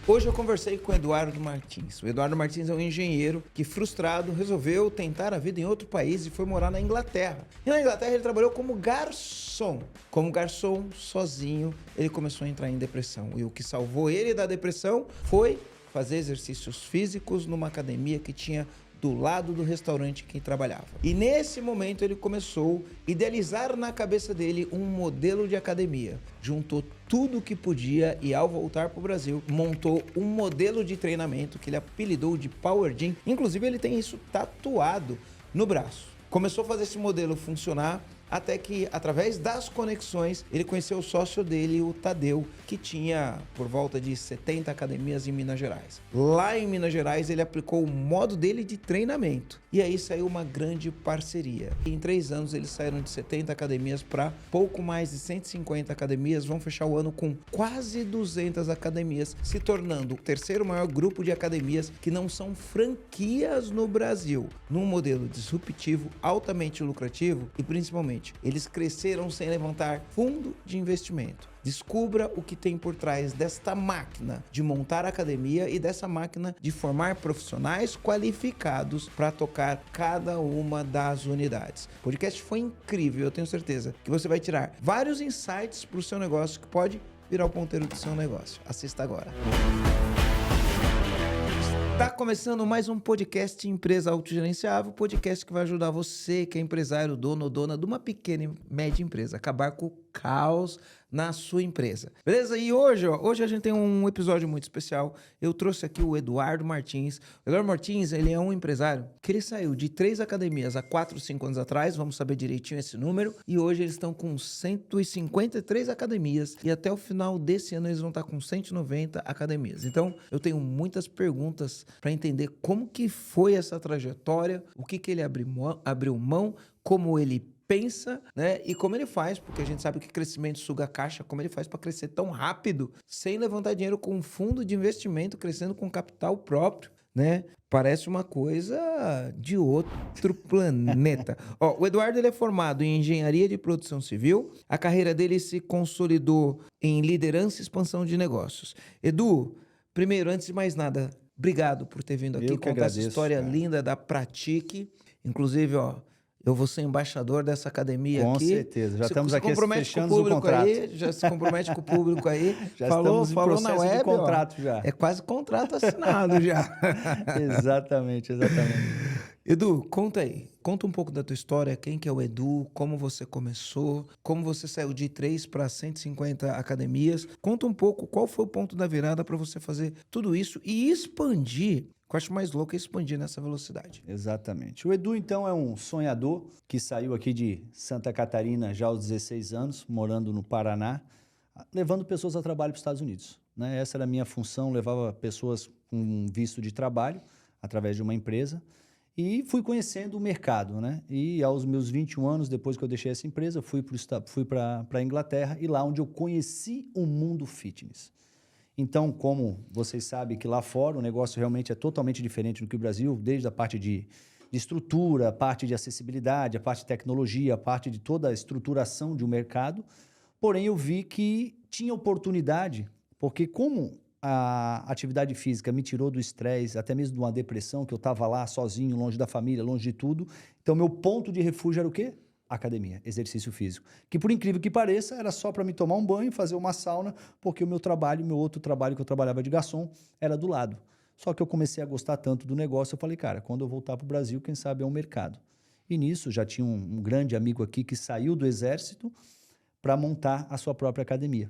Hoje eu conversei com o Eduardo Martins. O Eduardo Martins é um engenheiro que, frustrado, resolveu tentar a vida em outro país e foi morar na Inglaterra. E na Inglaterra ele trabalhou como garçom. Como garçom, sozinho, ele começou a entrar em depressão. E o que salvou ele da depressão foi fazer exercícios físicos numa academia que tinha do lado do restaurante que trabalhava. E nesse momento ele começou a idealizar na cabeça dele um modelo de academia. Juntou tudo o que podia e ao voltar para o Brasil, montou um modelo de treinamento que ele apelidou de Power Gym. Inclusive ele tem isso tatuado no braço. Começou a fazer esse modelo funcionar até que, através das conexões, ele conheceu o sócio dele, o Tadeu, que tinha por volta de 70 academias em Minas Gerais. Lá em Minas Gerais, ele aplicou o modo dele de treinamento. E aí saiu uma grande parceria. Em 3 anos, eles saíram de 70 academias para pouco mais de 150 academias. Vão fechar o ano com quase 200 academias, se tornando o terceiro maior grupo de academias que não são franquias no Brasil. Num modelo disruptivo, altamente lucrativo e, principalmente, eles cresceram sem levantar fundo de investimento. Descubra o que tem por trás desta máquina de montar academia e dessa máquina de formar profissionais qualificados para tocar cada uma das unidades. O podcast foi incrível, eu tenho certeza que você vai tirar vários insights para o seu negócio que pode virar o ponteiro do seu negócio. Assista agora. Tá começando mais um podcast Empresa Autogerenciável, podcast que vai ajudar você que é empresário, dono ou dona de uma pequena e média empresa, a acabar com o caos na sua empresa. Beleza? E hoje a gente tem um episódio muito especial. Eu trouxe aqui o Eduardo Martins. O Eduardo Martins, ele é um empresário que ele saiu de 3 academias há 4, 5 anos atrás, vamos saber direitinho esse número, e hoje eles estão com 153 academias e até o final desse ano eles vão estar com 190 academias. Então, eu tenho muitas perguntas para entender como que foi essa trajetória, o que ele abriu mão, como ele pensa, né? E como ele faz, porque a gente sabe que crescimento suga caixa, como ele faz para crescer tão rápido, sem levantar dinheiro com um fundo de investimento, crescendo com capital próprio, né? Parece uma coisa de outro planeta. Ó, o Eduardo ele é formado em engenharia de produção civil. A carreira dele se consolidou em liderança e expansão de negócios. Edu, primeiro, antes de mais nada, obrigado por ter vindo aqui contar essa história linda da Pratique. Inclusive, ó, eu vou ser embaixador dessa academia aqui. Com certeza. Já estamos aqui fechando o contrato. Aí, já se compromete com o público aí. Já falou na web, de contrato ó, já. É quase contrato assinado já. Exatamente. Edu, conta aí. Conta um pouco da tua história. Quem que é o Edu? Como você começou? Como você saiu de 3 para 150 academias? Conta um pouco qual foi o ponto da virada para você fazer tudo isso e expandir. O que eu acho mais louco é expandir nessa velocidade. Exatamente. O Edu, então, é um sonhador que saiu aqui de Santa Catarina já aos 16 anos, morando no Paraná, levando pessoas a trabalho para os Estados Unidos, né? Essa era a minha função, levava pessoas com visto de trabalho através de uma empresa e fui conhecendo o mercado, né? E aos meus 21 anos, depois que eu deixei essa empresa, fui para a Inglaterra e lá onde eu conheci o mundo fitness. Então, como vocês sabem que lá fora o negócio realmente é totalmente diferente do que o Brasil, desde a parte de estrutura, a parte de acessibilidade, a parte de tecnologia, a parte de toda a estruturação de um mercado. Porém, eu vi que tinha oportunidade, porque como a atividade física me tirou do estresse, até mesmo de uma depressão, que eu estava lá sozinho, longe da família, longe de tudo. Então, meu ponto de refúgio era o quê? Academia, exercício físico. Que, por incrível que pareça, era só para me tomar um banho, fazer uma sauna, porque o meu outro trabalho que eu trabalhava de garçom, era do lado. Só que eu comecei a gostar tanto do negócio, eu falei, cara, quando eu voltar para o Brasil, quem sabe é um mercado. E nisso, já tinha um grande amigo aqui que saiu do exército para montar a sua própria academia.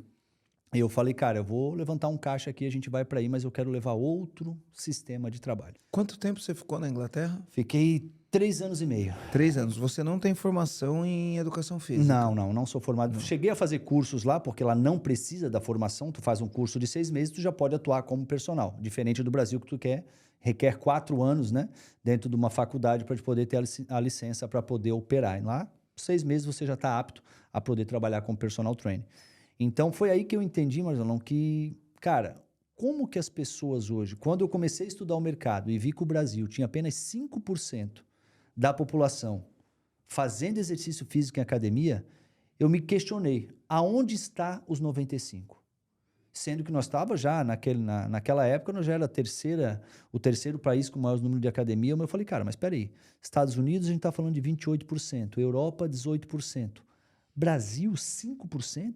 E eu falei, cara, eu vou levantar um caixa aqui, a gente vai para aí, mas eu quero levar outro sistema de trabalho. Quanto tempo você ficou na Inglaterra? Fiquei 3 anos e meio. 3 anos. Você não tem formação em educação física? Não sou formado. Não. Cheguei a fazer cursos lá, porque lá não precisa da formação. Tu faz um curso de 6 meses, tu já pode atuar como personal. Diferente do Brasil, que requer 4 anos, né, dentro de uma faculdade para poder ter a licença para poder operar. E lá, 6 meses você já está apto a poder trabalhar como personal trainer. Então, foi aí que eu entendi, Marcelão, que, cara, como que as pessoas hoje, quando eu comecei a estudar o mercado e vi que o Brasil tinha apenas 5% da população fazendo exercício físico em academia, eu me questionei, aonde está os 95%? Sendo que nós estávamos já, naquela época, nós já era o terceiro país com o maior número de academia. Mas eu falei, cara, mas espera aí. Estados Unidos, a gente está falando de 28%. Europa, 18%. Brasil, 5%?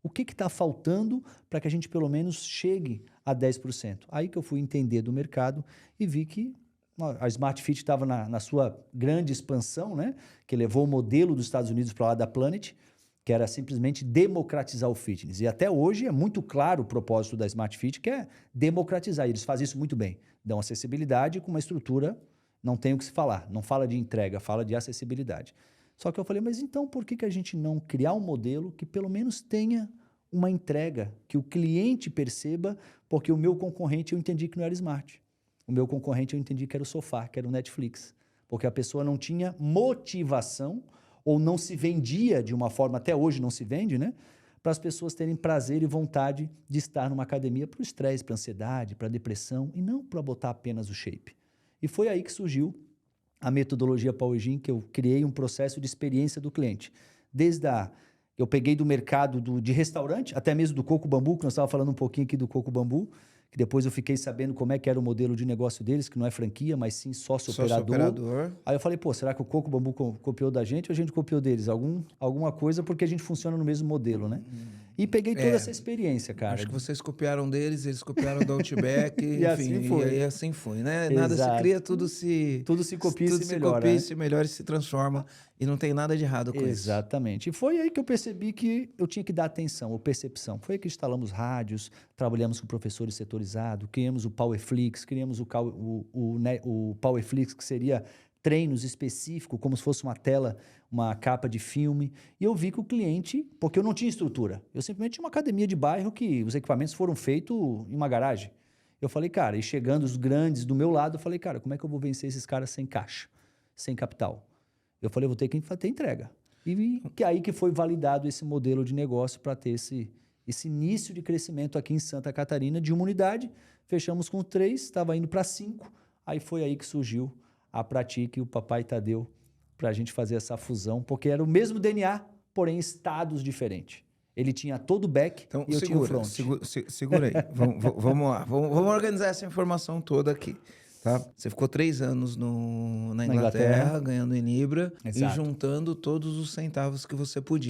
O que está faltando para que a gente, pelo menos, chegue a 10%? Aí que eu fui entender do mercado e vi que a Smart Fit estava na sua grande expansão, né? Que levou o modelo dos Estados Unidos para lá da Planet, que era simplesmente democratizar o fitness. E até hoje é muito claro o propósito da Smart Fit, que é democratizar. E eles fazem isso muito bem. Dão acessibilidade com uma estrutura, não tem o que se falar. Não fala de entrega, fala de acessibilidade. Só que eu falei, mas então por que a gente não criar um modelo que pelo menos tenha uma entrega, que o cliente perceba, porque o meu concorrente eu entendi que não era Smart. O meu concorrente eu entendi que era o Sofá, que era o Netflix. Porque a pessoa não tinha motivação ou não se vendia de uma forma, até hoje não se vende, né? Para as pessoas terem prazer e vontade de estar numa academia para o estresse, para a ansiedade, para a depressão, e não para botar apenas o shape. E foi aí que surgiu a metodologia Power Gym, que eu criei um processo de experiência do cliente. Eu peguei do mercado de restaurante, até mesmo do Coco Bambu, que nós estávamos falando um pouquinho aqui do Coco Bambu, que depois eu fiquei sabendo como é que era o modelo de negócio deles, que não é franquia, mas sim sócio-operador. Aí eu falei, pô, será que o Coco Bambu copiou da gente ou a gente copiou deles? Alguma coisa, porque a gente funciona no mesmo modelo, né? E peguei toda essa experiência, cara. Acho que vocês copiaram deles, eles copiaram do Outback, e enfim, assim foi. E assim foi, né? Nada se cria, tudo se copia tudo e se melhora. Copia, né? se melhora e se transforma. E não tem nada de errado com isso. Exatamente. E foi aí que eu percebi que eu tinha que dar atenção, ou percepção. Foi aí que instalamos rádios, trabalhamos com professores setorizados, criamos o Powerflix, criamos o Powerflix, que seria treinos específicos, como se fosse uma tela, uma capa de filme. E eu vi que o cliente, porque eu não tinha estrutura, eu simplesmente tinha uma academia de bairro que os equipamentos foram feitos em uma garagem. Eu falei, cara, e chegando os grandes do meu lado, eu falei, cara, como é que eu vou vencer esses caras sem caixa, sem capital? Eu falei, vou ter que ter entrega. E aí que foi validado esse modelo de negócio para ter esse início de crescimento aqui em Santa Catarina de uma unidade. Fechamos com 3, estava indo para 5. Aí foi aí que surgiu a Pratique e o Papai Tadeu para a gente fazer essa fusão, porque era o mesmo DNA, porém estados diferentes. Ele tinha todo o back então, e eu tinha o front. Segura aí. Vamos lá. Vamos organizar essa informação toda aqui. Tá? Você ficou 3 anos na Inglaterra, ganhando em Libra. Exato. E juntando todos os centavos que você podia.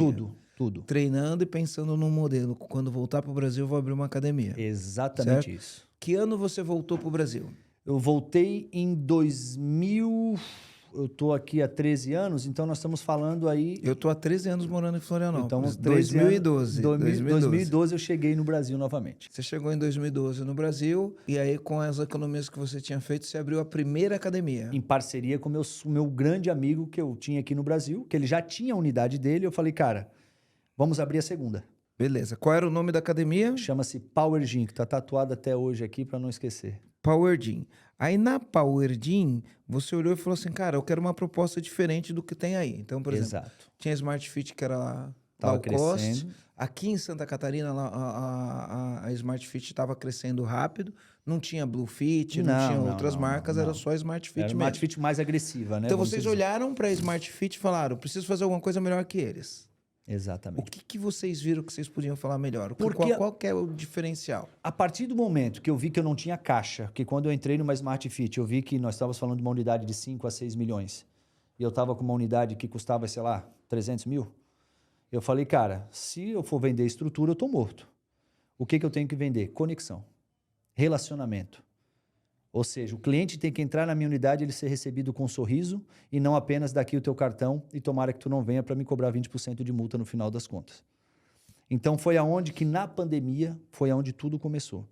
Tudo. Treinando e pensando num modelo. Quando voltar para o Brasil, eu vou abrir uma academia. Exatamente certo? Isso. Que ano você voltou para o Brasil? Eu voltei em 2000... Eu estou aqui há 13 anos, então nós estamos falando aí... Eu estou há 13 anos morando em Florianópolis. Então, 2012 eu cheguei no Brasil novamente. Você chegou em 2012 no Brasil, e aí com as economias que você tinha feito, você abriu a primeira academia. Em parceria com o meu grande amigo que eu tinha aqui no Brasil, que ele já tinha a unidade dele. Eu falei, cara, vamos abrir a segunda. Beleza. Qual era o nome da academia? Chama-se Power Gym, que está tatuado até hoje aqui para não esquecer. Power Gym. Aí na Power Gym, você olhou e falou assim, cara, eu quero uma proposta diferente do que tem aí. Então, por exemplo, tinha a Smart Fit, que era lá low cost. Aqui em Santa Catarina, a Smart Fit estava crescendo rápido. Não tinha Blue Fit, não tinha outras marcas, era só a Smart Fit mesmo. Smart Fit mais agressiva, né? Então vocês olharam para a Smart Fit e falaram, preciso fazer alguma coisa melhor que eles. Exatamente. O que vocês viram que vocês podiam falar melhor? Qual que é o diferencial? A partir do momento que eu vi que eu não tinha caixa, que quando eu entrei numa Smart Fit, eu vi que nós estávamos falando de uma unidade de 5 a 6 milhões, e eu estava com uma unidade que custava, sei lá, 300 mil, eu falei, cara, se eu for vender estrutura, eu estou morto. O que eu tenho que vender? Conexão, relacionamento. Ou seja, o cliente tem que entrar na minha unidade e ele ser recebido com um sorriso e não apenas daqui o teu cartão e tomara que tu não venha para me cobrar 20% de multa no final das contas. Então foi aonde que na pandemia foi aonde tudo começou.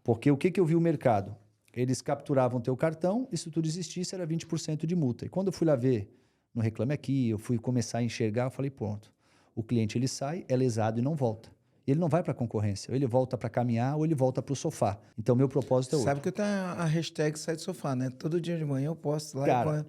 Porque o que eu vi o mercado? Eles capturavam teu cartão e se tu desistisse era 20% de multa. E quando eu fui lá ver no Reclame Aqui, eu fui começar a enxergar, eu falei, pronto, o cliente ele sai, é lesado e não volta. Ele não vai para a concorrência, ou ele volta para caminhar, ou ele volta para o sofá. Então, meu propósito é outro. Sabe que eu tenho a hashtag Sai do Sofá, né? Todo dia de manhã eu posto lá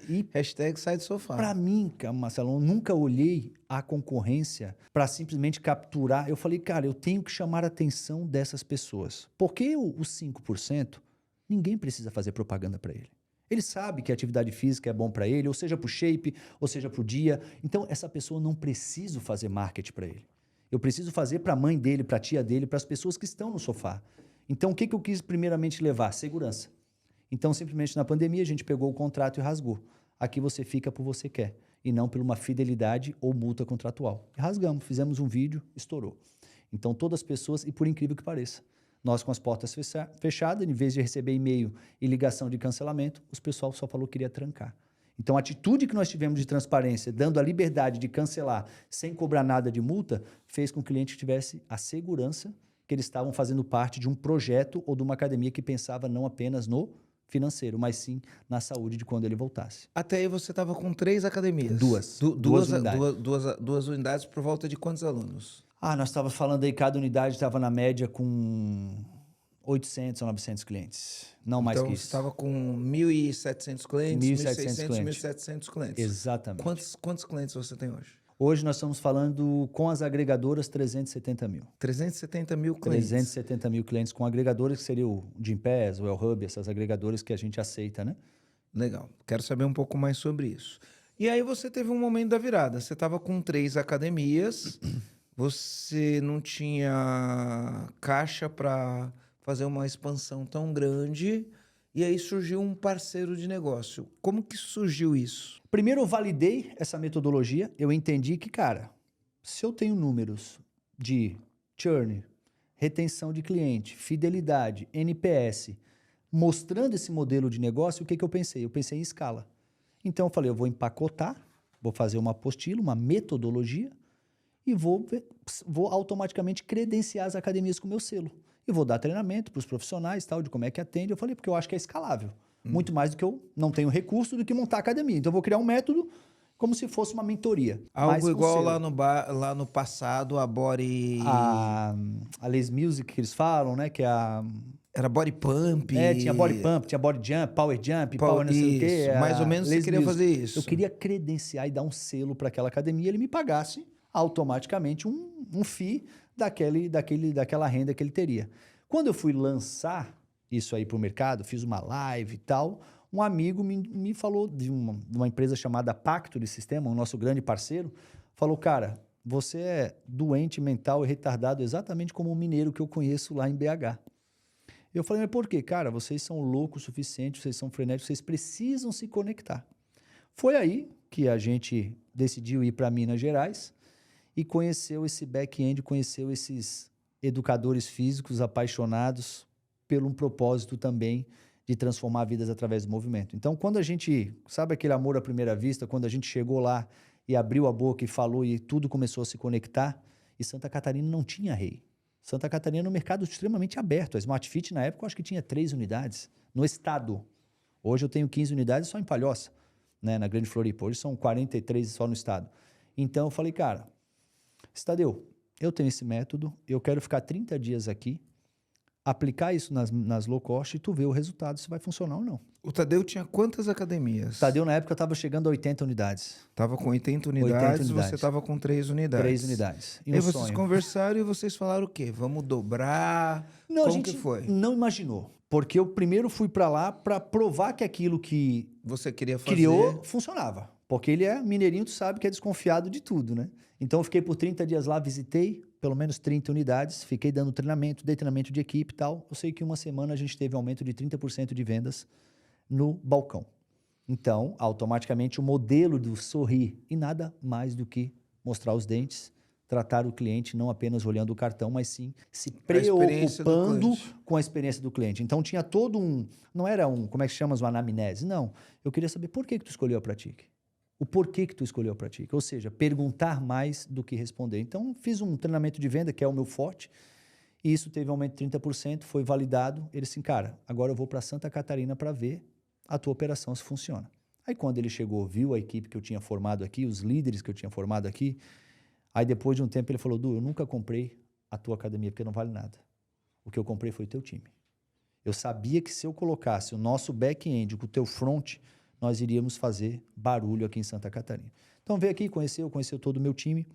e hashtag Sai do Sofá. Para mim, Marcelo, eu nunca olhei a concorrência para simplesmente capturar. Eu falei, cara, eu tenho que chamar a atenção dessas pessoas. Porque os 5%, ninguém precisa fazer propaganda para ele. Ele sabe que a atividade física é bom para ele, ou seja para o shape, ou seja para o dia. Então, essa pessoa não precisa fazer marketing para ele. Eu preciso fazer para a mãe dele, para a tia dele, para as pessoas que estão no sofá. Então, o que eu quis primeiramente levar? Segurança. Então, simplesmente na pandemia, a gente pegou o contrato e rasgou. Aqui você fica por você quer, e não por uma fidelidade ou multa contratual. E rasgamos, fizemos um vídeo, estourou. Então, todas as pessoas, e por incrível que pareça, nós com as portas fechadas, em vez de receber e-mail e ligação de cancelamento, os pessoal só falou que queria trancar. Então, a atitude que nós tivemos de transparência, dando a liberdade de cancelar sem cobrar nada de multa, fez com que o cliente tivesse a segurança que eles estavam fazendo parte de um projeto ou de uma academia que pensava não apenas no financeiro, mas sim na saúde de quando ele voltasse. Até aí você estava com 3 academias. Duas unidades. Duas unidades por volta de quantos alunos? Nós estávamos falando aí, cada unidade estava na média com 800 a 900 clientes. Não mais que Então, isso. você estava com 1.700 clientes, 1.700 clientes. 1.700 clientes. Exatamente. Quantos clientes você tem hoje? Hoje nós estamos falando com as agregadoras 370 mil. 370 mil clientes. 370 mil clientes com agregadores, que seria o Gympass, o El-Hub, essas agregadoras que a gente aceita, né? Legal. Quero saber um pouco mais sobre isso. E aí você teve um momento da virada. Você estava com 3 academias, você não tinha caixa para fazer uma expansão tão grande, e aí surgiu um parceiro de negócio. Como que surgiu isso? Primeiro eu validei essa metodologia, eu entendi que, cara, se eu tenho números de churn, retenção de cliente, fidelidade, NPS, mostrando esse modelo de negócio, o que eu pensei? Eu pensei em escala. Então eu falei, eu vou empacotar, vou fazer uma apostila, uma metodologia e vou automaticamente credenciar as academias com o meu selo. E vou dar treinamento para os profissionais, tal, de como é que atende. Eu falei, porque eu acho que é escalável. Muito mais do que eu não tenho recurso do que montar academia. Então eu vou criar um método como se fosse uma mentoria. Algo igual lá no passado, a Body... A Les Music que eles falam, né? Que é a... Era Body Pump. Tinha Body Pump, tinha Body Jump, Power Jump, Power não sei o quê. Mais ou menos você queria fazer isso. Eu queria credenciar e dar um selo para aquela academia e ele me pagasse automaticamente um FII daquela renda que ele teria. Quando eu fui lançar isso aí para o mercado, fiz uma live e tal, um amigo me falou de uma empresa chamada Pacto de Sistema, o nosso grande parceiro, falou, cara, você é doente mental e retardado exatamente como o mineiro que eu conheço lá em BH. Eu falei, mas por quê? Cara, vocês são loucos o suficiente, vocês são frenéticos, vocês precisam se conectar. Foi aí que a gente decidiu ir para Minas Gerais e conheceu esse back-end, conheceu esses educadores físicos apaixonados pelo um propósito também de transformar vidas através do movimento. Então, quando a gente, sabe aquele amor à primeira vista, quando a gente chegou lá e abriu a boca e falou e tudo começou a se conectar, e Santa Catarina não tinha rei. Santa Catarina era um mercado extremamente aberto. A Smart Fit, na época, eu acho que tinha 3 unidades no estado. Hoje eu tenho 15 unidades só em Palhoça, né, na Grande Floripa. Hoje são 43 só no estado. Então, eu falei, cara, Tadeu, eu tenho esse método, eu quero ficar 30 dias aqui, aplicar isso nas low cost e tu vê o resultado, se vai funcionar ou não. O Tadeu tinha quantas academias? O Tadeu, na época, estava chegando a 80 unidades. Estava com 80 unidades, você estava com 3 unidades. 3 unidades. E vocês conversaram e vocês falaram o quê? Vamos dobrar? Não, Como a gente que foi? Não imaginou. Porque eu primeiro fui para lá para provar que aquilo que você queria fazer criou funcionava. Porque ele é mineirinho, tu sabe que é desconfiado de tudo, né? Então eu fiquei por 30 dias lá, visitei pelo menos 30 unidades, fiquei dando treinamento, dei treinamento de equipe e tal. Eu sei que uma semana a gente teve aumento de 30% de vendas no balcão. Então, automaticamente o modelo do sorrir e nada mais do que mostrar os dentes, tratar o cliente não apenas olhando o cartão, mas sim se preocupando com a experiência do cliente. Então tinha todo não era como é que chama, uma anamnese, não. Eu queria saber por que tu escolheu a Pratique. O porquê que tu escolheu a Pratique. Ou seja, perguntar mais do que responder. Então fiz um treinamento de venda, que é o meu forte, e isso teve um aumento de 30%, foi validado. Ele disse, cara, agora eu vou para Santa Catarina para ver a tua operação se funciona. Aí quando ele chegou, viu a equipe que eu tinha formado aqui, os líderes que eu tinha formado aqui, aí depois de um tempo ele falou, Du, eu nunca comprei a tua academia porque não vale nada. O que eu comprei foi o teu time. Eu sabia que se eu colocasse o nosso back-end com o teu front, nós iríamos fazer barulho aqui em Santa Catarina. Então veio aqui, conheceu todo o meu time,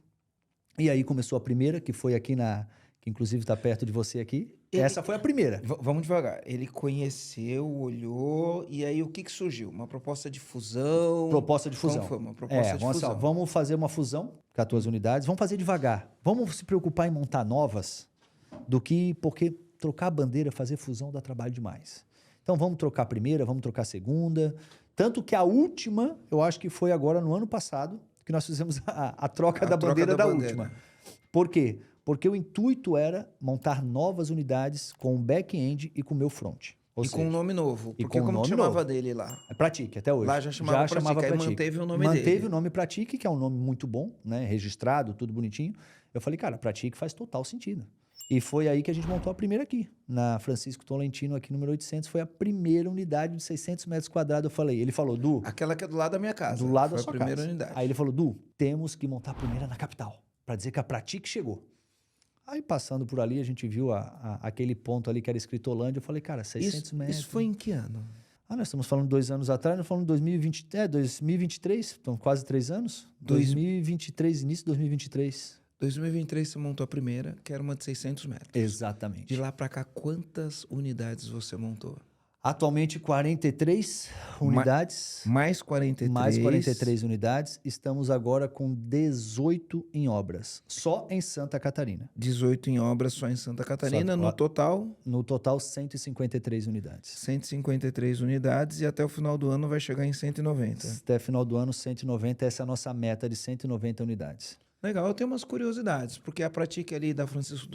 e aí começou a primeira, que foi aqui que inclusive está perto de você aqui. Essa foi a primeira. Vamos devagar. Ele conheceu, olhou, e aí o que surgiu? Uma proposta de fusão? Proposta de fusão. Como foi? Uma proposta de fusão. Vamos fazer uma fusão, 14 unidades, vamos fazer devagar. Vamos se preocupar em montar novas porque trocar a bandeira, fazer fusão dá trabalho demais. Então vamos trocar a primeira, vamos trocar a segunda. Tanto que a última, eu acho que foi agora no ano passado, que nós fizemos a troca da bandeira da última. Por quê? Porque o intuito era montar novas unidades com o back-end e com o meu front. E com um nome novo. Porque como que chamava dele lá? É Pratique, até hoje. Lá já chamava Pratique, aí manteve o nome dele. Manteve o nome Pratique, que é um nome muito bom, né? Registrado, tudo bonitinho. Eu falei, cara, Pratique faz total sentido. E foi aí que a gente montou a primeira aqui, na Francisco Tolentino, aqui número 800. Foi a primeira unidade de 600 metros quadrados. Ele falou, Du... Aquela que é do lado da minha casa. Do lado da sua casa. Foi a primeira unidade. unidade. Aí ele falou, Du, temos que montar a primeira na capital, para dizer que a Pratique chegou. Aí, passando por ali, a gente viu aquele ponto ali que era escrito Holândia. Eu falei, cara, 600 metros... Isso foi em que ano? Nós estamos falando 2 anos atrás, nós estamos falando 2023, então quase 3 anos. 2023, início de 2023. 2023 você montou a primeira, que era uma de 600 metros. Exatamente. De lá para cá, quantas unidades você montou? Atualmente 43 unidades. Mais 43. Mais 43 unidades. Estamos agora com 18 em obras, só em Santa Catarina. 18 em obras só em Santa Catarina, no total? No total, 153 unidades. 153 unidades e até o final do ano vai chegar em 190. Até o final do ano, 190. Essa é a nossa meta de 190 unidades. Legal, eu tenho umas curiosidades, porque a Pratique ali da Francisco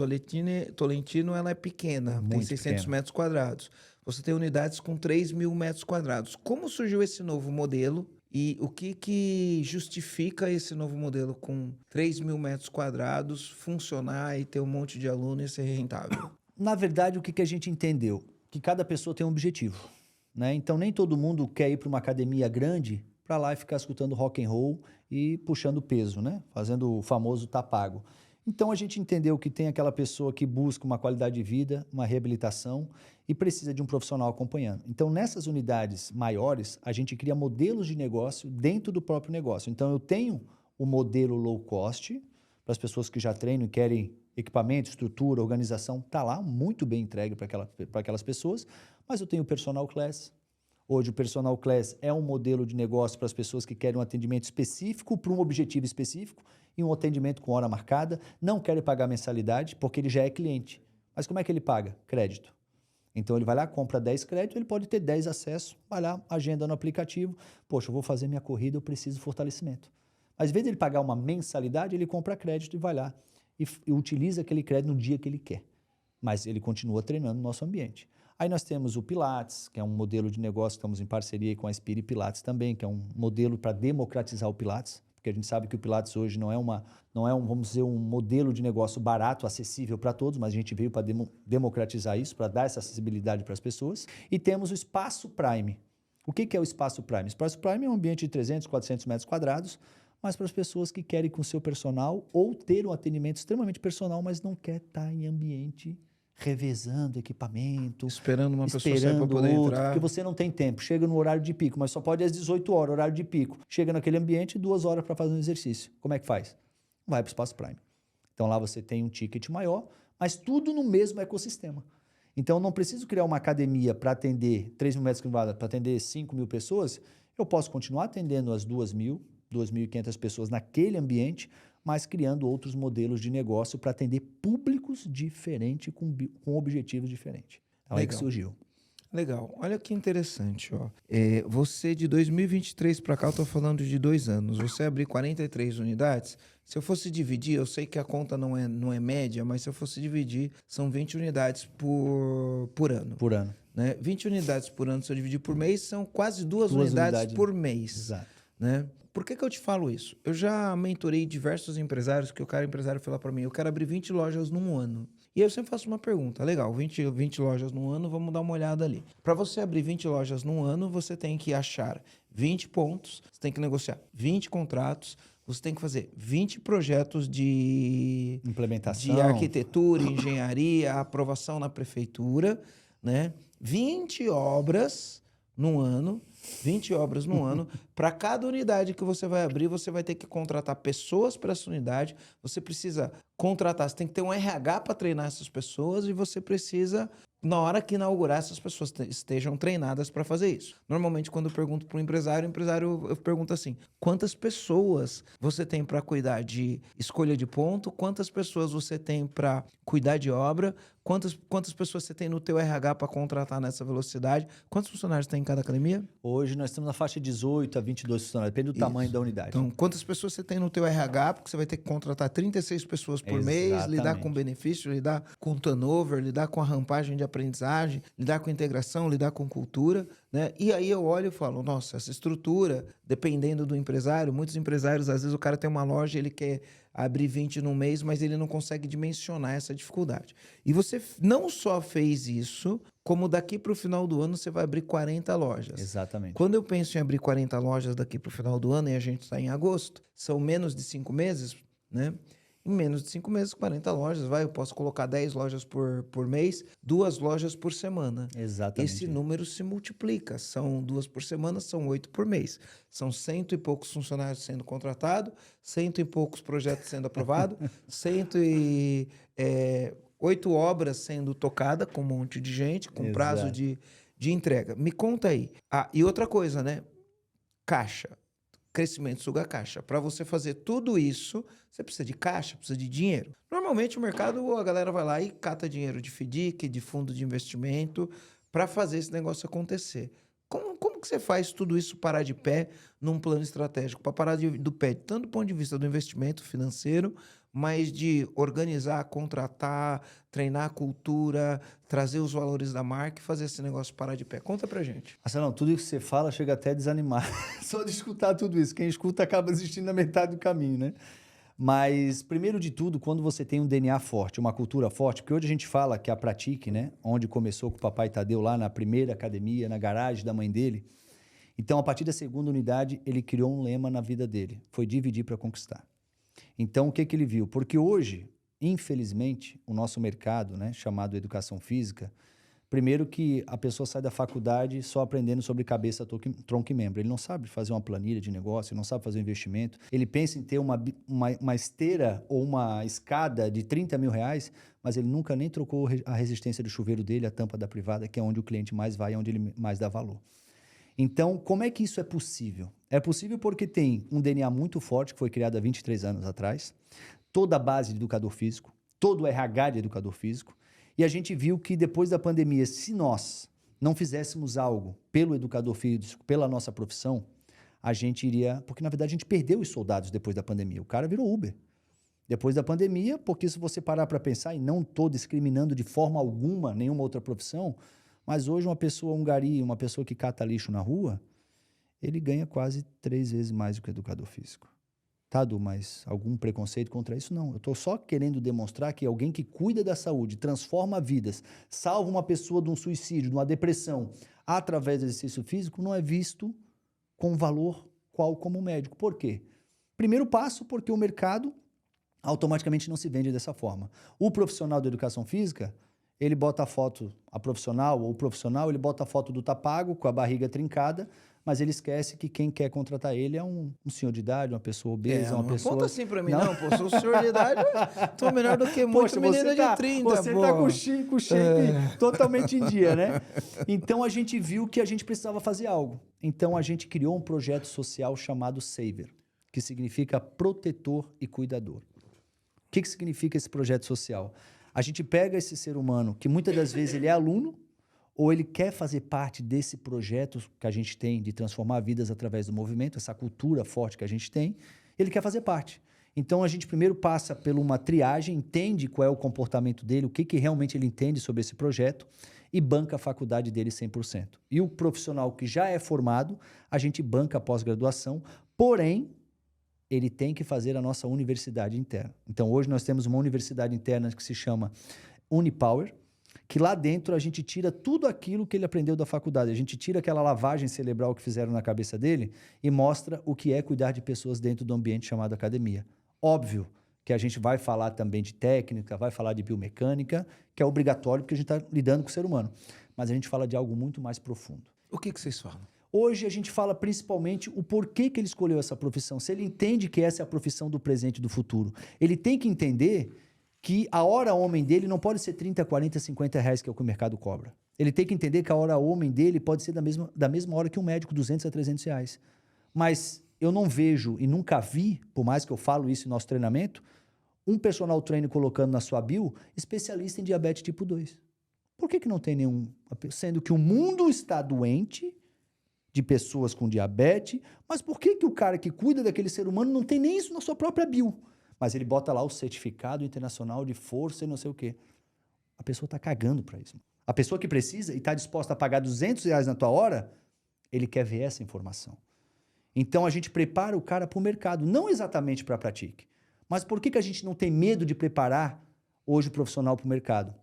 Tolentino, ela é pequena, tem 600 metros quadrados. Você tem unidades com 3.000 metros quadrados. Como surgiu esse novo modelo e o que justifica esse novo modelo com 3.000 metros quadrados funcionar e ter um monte de aluno e ser rentável? Na verdade, o que a gente entendeu? Que cada pessoa tem um objetivo, né? Então, nem todo mundo quer ir para uma academia grande para lá e ficar escutando rock and roll e puxando peso, né? Fazendo o famoso tá pago. Então a gente entendeu que tem aquela pessoa que busca uma qualidade de vida, uma reabilitação e precisa de um profissional acompanhando. Então nessas unidades maiores, a gente cria modelos de negócio dentro do próprio negócio. Então eu tenho o modelo low cost para as pessoas que já treinam e querem equipamento, estrutura, organização, tá lá muito bem entregue para aquelas pessoas, mas eu tenho o personal class. Hoje o Personal Class é um modelo de negócio para as pessoas que querem um atendimento específico para um objetivo específico e um atendimento com hora marcada, não querem pagar mensalidade porque ele já é cliente. Mas como é que ele paga? Crédito. Então ele vai lá, compra 10 créditos, ele pode ter 10 acessos, vai lá, agenda no aplicativo, poxa, eu vou fazer minha corrida, eu preciso de fortalecimento. Mas, em vez de ele pagar uma mensalidade, ele compra crédito e vai lá e utiliza aquele crédito no dia que ele quer. Mas ele continua treinando no nosso ambiente. Aí nós temos o Pilates, que é um modelo de negócio, estamos em parceria com a Inspire Pilates também, que é um modelo para democratizar o Pilates, porque a gente sabe que o Pilates hoje não é um, vamos dizer, um modelo de negócio barato, acessível para todos, mas a gente veio para democratizar isso, para dar essa acessibilidade para as pessoas. E temos o Espaço Prime. O que é o Espaço Prime? O Espaço Prime é um ambiente de 300, 400 metros quadrados, mas para as pessoas que querem com o seu personal ou ter um atendimento extremamente personal, mas não quer estar em ambiente revezando equipamento, esperando uma pessoa sair para poder entrar. Porque você não tem tempo. Chega no horário de pico, mas só pode às 18 horas, horário de pico. Chega naquele ambiente, 2 horas para fazer um exercício. Como é que faz? Vai para o Espaço Prime. Então lá você tem um ticket maior, mas tudo no mesmo ecossistema. Então não preciso criar uma academia para atender 3.000 metros quadrados, para atender 5.000 pessoas. Eu posso continuar atendendo as 2.000, 2.500 pessoas naquele ambiente, mas criando outros modelos de negócio para atender públicos diferentes, com objetivos diferentes. Então é que surgiu. Legal. Olha que interessante. Ó. Você, de 2023 para cá, eu estou falando de 2 anos, você abrir 43 unidades, se eu fosse dividir, eu sei que a conta não é média, mas se eu fosse dividir, são 20 unidades por ano. Por ano. Né? 20 unidades por ano, se eu dividir por mês, são quase 2 unidades por mês. Exato. Né? Por que eu te falo isso? Eu já mentorei diversos empresários que o cara empresário fala para mim, eu quero abrir 20 lojas num ano. E aí eu sempre faço uma pergunta, legal, 20 lojas num ano, vamos dar uma olhada ali. Para você abrir 20 lojas num ano, você tem que achar 20 pontos, você tem que negociar 20 contratos, você tem que fazer 20 projetos de implementação, de arquitetura, engenharia, aprovação na prefeitura, né? 20 obras num ano. 20 obras no ano. Para cada unidade que você vai abrir, você vai ter que contratar pessoas para essa unidade. Você precisa contratar, você tem que ter um RH para treinar essas pessoas e você precisa, na hora que inaugurar, essas pessoas estejam treinadas para fazer isso. Normalmente, quando eu pergunto para o empresário, eu pergunto assim: quantas pessoas você tem para cuidar de escolha de ponto? Quantas pessoas você tem para cuidar de obra? Quantas pessoas você tem no teu RH para contratar nessa velocidade? Quantos funcionários tem em cada academia? Hoje nós estamos na faixa de 18 a 22 funcionários, depende do tamanho da unidade. Então, quantas pessoas você tem no teu RH? Porque você vai ter que contratar 36 pessoas por mês, lidar com benefício, lidar com turnover, lidar com a rampagem de aprendizagem, lidar com integração, lidar com cultura, né? E aí eu olho e falo, nossa, essa estrutura, dependendo do empresário, muitos empresários, às vezes o cara tem uma loja, ele quer abrir 20 num mês, mas ele não consegue dimensionar essa dificuldade. E você não só fez isso, como daqui para o final do ano você vai abrir 40 lojas. Exatamente. Quando eu penso em abrir 40 lojas daqui para o final do ano, e a gente está em agosto, são menos de 5 meses, né? Em menos de 5 meses, 40 lojas, eu posso colocar 10 lojas por mês, 2 lojas por semana. Exatamente. Esse número se multiplica, são 2 por semana, são 8 por mês. São 100 e poucos funcionários sendo contratados, 100 e poucos projetos sendo aprovados, 8 obras sendo tocadas com um monte de gente, com prazo de entrega. Me conta aí. Ah, e outra coisa, né? Caixa. Crescimento suga caixa. Para você fazer tudo isso, você precisa de caixa, precisa de dinheiro. Normalmente o mercado, a galera vai lá e cata dinheiro de FDIC, de fundo de investimento, para fazer esse negócio acontecer. Como que você faz tudo isso parar de pé num plano estratégico? Para parar do pé, tanto do ponto de vista do investimento financeiro, mas de organizar, contratar, treinar a cultura, trazer os valores da marca e fazer esse negócio parar de pé. Conta pra gente. Marcelão, tudo isso que você fala chega até a desanimar. Só de escutar tudo isso. Quem escuta acaba desistindo na metade do caminho, né? Mas, primeiro de tudo, quando você tem um DNA forte, uma cultura forte, porque hoje a gente fala que a Pratique, né? Onde começou com o papai Tadeu, lá na primeira academia, na garagem da mãe dele. Então, a partir da segunda unidade, ele criou um lema na vida dele. Foi dividir para conquistar. Então, o que ele viu? Porque hoje, infelizmente, o nosso mercado, né, chamado educação física, primeiro que a pessoa sai da faculdade só aprendendo sobre cabeça, tronco e membro. Ele não sabe fazer uma planilha de negócio, ele não sabe fazer um investimento. Ele pensa em ter uma esteira ou uma escada de 30 mil reais, mas ele nunca nem trocou a resistência do chuveiro dele, a tampa da privada, que é onde o cliente mais vai, onde ele mais dá valor. Então, como é que isso é possível? É possível porque tem um DNA muito forte, que foi criado há 23 anos atrás, toda a base de educador físico, todo o RH de educador físico, e a gente viu que depois da pandemia, se nós não fizéssemos algo pelo educador físico, pela nossa profissão, a gente iria... Porque, na verdade, a gente perdeu os soldados depois da pandemia. O cara virou Uber. Depois da pandemia, porque se você parar para pensar, e não estou discriminando de forma alguma nenhuma outra profissão, mas hoje uma pessoa, um gari, uma pessoa que cata lixo na rua, ele ganha quase 3 vezes mais do que o educador físico. Tá, Du, mas algum preconceito contra isso? Não. Eu estou só querendo demonstrar que alguém que cuida da saúde, transforma vidas, salva uma pessoa de um suicídio, de uma depressão, através do exercício físico, não é visto com valor qual como médico. Por quê? Primeiro passo, porque o mercado automaticamente não se vende dessa forma. O profissional da educação física... ele bota a foto, a profissional ou o profissional, ele bota a foto do tapago com a barriga trincada, mas ele esquece que quem quer contratar ele é um senhor de idade, uma pessoa obesa, uma pessoa... Conta assim pra mim, não, pô, sou senhor de idade, tô melhor do que muito menino de 30, Você tá com o shape totalmente em dia, né? Então, a gente viu que a gente precisava fazer algo. Então, a gente criou um projeto social chamado Saver, que significa protetor e cuidador. O que significa esse projeto social? A gente pega esse ser humano, que muitas das vezes ele é aluno, ou ele quer fazer parte desse projeto que a gente tem de transformar vidas através do movimento, essa cultura forte que a gente tem, ele quer fazer parte. Então, a gente primeiro passa por uma triagem, entende qual é o comportamento dele, o que realmente ele entende sobre esse projeto e banca a faculdade dele 100%. E o profissional que já é formado, a gente banca a pós-graduação, porém, ele tem que fazer a nossa universidade interna. Então, hoje nós temos uma universidade interna que se chama Unipower, que lá dentro a gente tira tudo aquilo que ele aprendeu da faculdade. A gente tira aquela lavagem cerebral que fizeram na cabeça dele e mostra o que é cuidar de pessoas dentro do ambiente chamado academia. Óbvio que a gente vai falar também de técnica, vai falar de biomecânica, que é obrigatório porque a gente está lidando com o ser humano. Mas a gente fala de algo muito mais profundo. O que vocês falam? Hoje a gente fala principalmente o porquê que ele escolheu essa profissão. Se ele entende que essa é a profissão do presente e do futuro. Ele tem que entender que a hora homem dele não pode ser 30, 40, 50 reais, que é o que o mercado cobra. Ele tem que entender que a hora homem dele pode ser da mesma hora que um médico, 200 a 300 reais. Mas eu não vejo e nunca vi, por mais que eu falo isso em nosso treinamento, um personal trainer colocando na sua bio especialista em diabetes tipo 2. Por que não tem nenhum? Sendo que o mundo está doente de pessoas com diabetes, mas por que o cara que cuida daquele ser humano não tem nem isso na sua própria bio? Mas ele bota lá o certificado internacional de força e não sei o quê. A pessoa está cagando para isso. A pessoa que precisa e está disposta a pagar 200 reais na tua hora, ele quer ver essa informação. Então a gente prepara o cara para o mercado, não exatamente para a Pratique. Mas por que a gente não tem medo de preparar hoje o profissional para o mercado?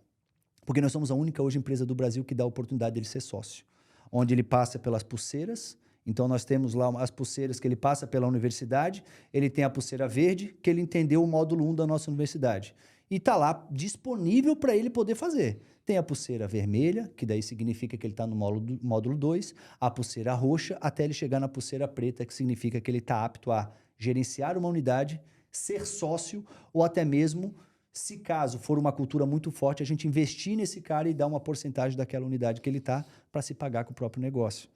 Porque nós somos a única hoje empresa do Brasil que dá a oportunidade dele ser sócio. Onde ele passa pelas pulseiras, então nós temos lá as pulseiras que ele passa pela universidade, ele tem a pulseira verde, que ele entendeu o módulo 1 da nossa universidade. E está lá disponível para ele poder fazer. Tem a pulseira vermelha, que daí significa que ele está no módulo 2, a pulseira roxa, até ele chegar na pulseira preta, que significa que ele está apto a gerenciar uma unidade, ser sócio ou até mesmo, se caso for uma cultura muito forte, a gente investir nesse cara e dar uma porcentagem daquela unidade que ele está para se pagar com o próprio negócio.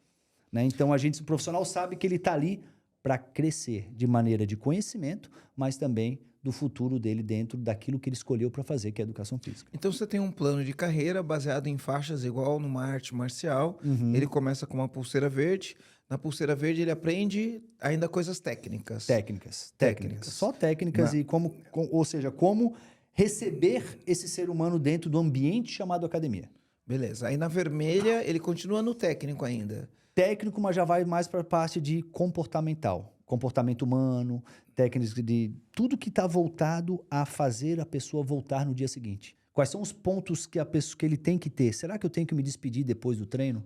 Né? Então, o profissional sabe que ele está ali para crescer de maneira de conhecimento, mas também do futuro dele dentro daquilo que ele escolheu para fazer, que é a educação física. Então você tem um plano de carreira baseado em faixas igual numa arte marcial. Ele começa com uma pulseira verde. Na pulseira verde ele aprende ainda coisas técnicas. Técnicas. Só técnicas e ou seja, como receber esse ser humano dentro do ambiente chamado academia. Beleza. Aí na vermelha ele continua no técnico ainda. Técnico, mas já vai mais para a parte de comportamental. Comportamento humano, técnicas de tudo que está voltado a fazer a pessoa voltar no dia seguinte. Quais são os pontos que ele tem que ter? Será que eu tenho que me despedir depois do treino?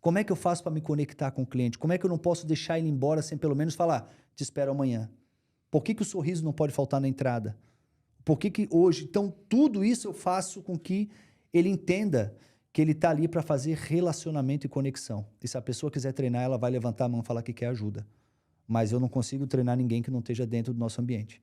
Como é que eu faço para me conectar com o cliente? Como é que eu não posso deixar ele embora sem pelo menos falar, te espero amanhã? Por que o sorriso não pode faltar na entrada? Por que hoje? Então, tudo isso eu faço com que ele entenda que ele está ali para fazer relacionamento e conexão. E se a pessoa quiser treinar, ela vai levantar a mão e falar que quer ajuda. Mas eu não consigo treinar ninguém que não esteja dentro do nosso ambiente.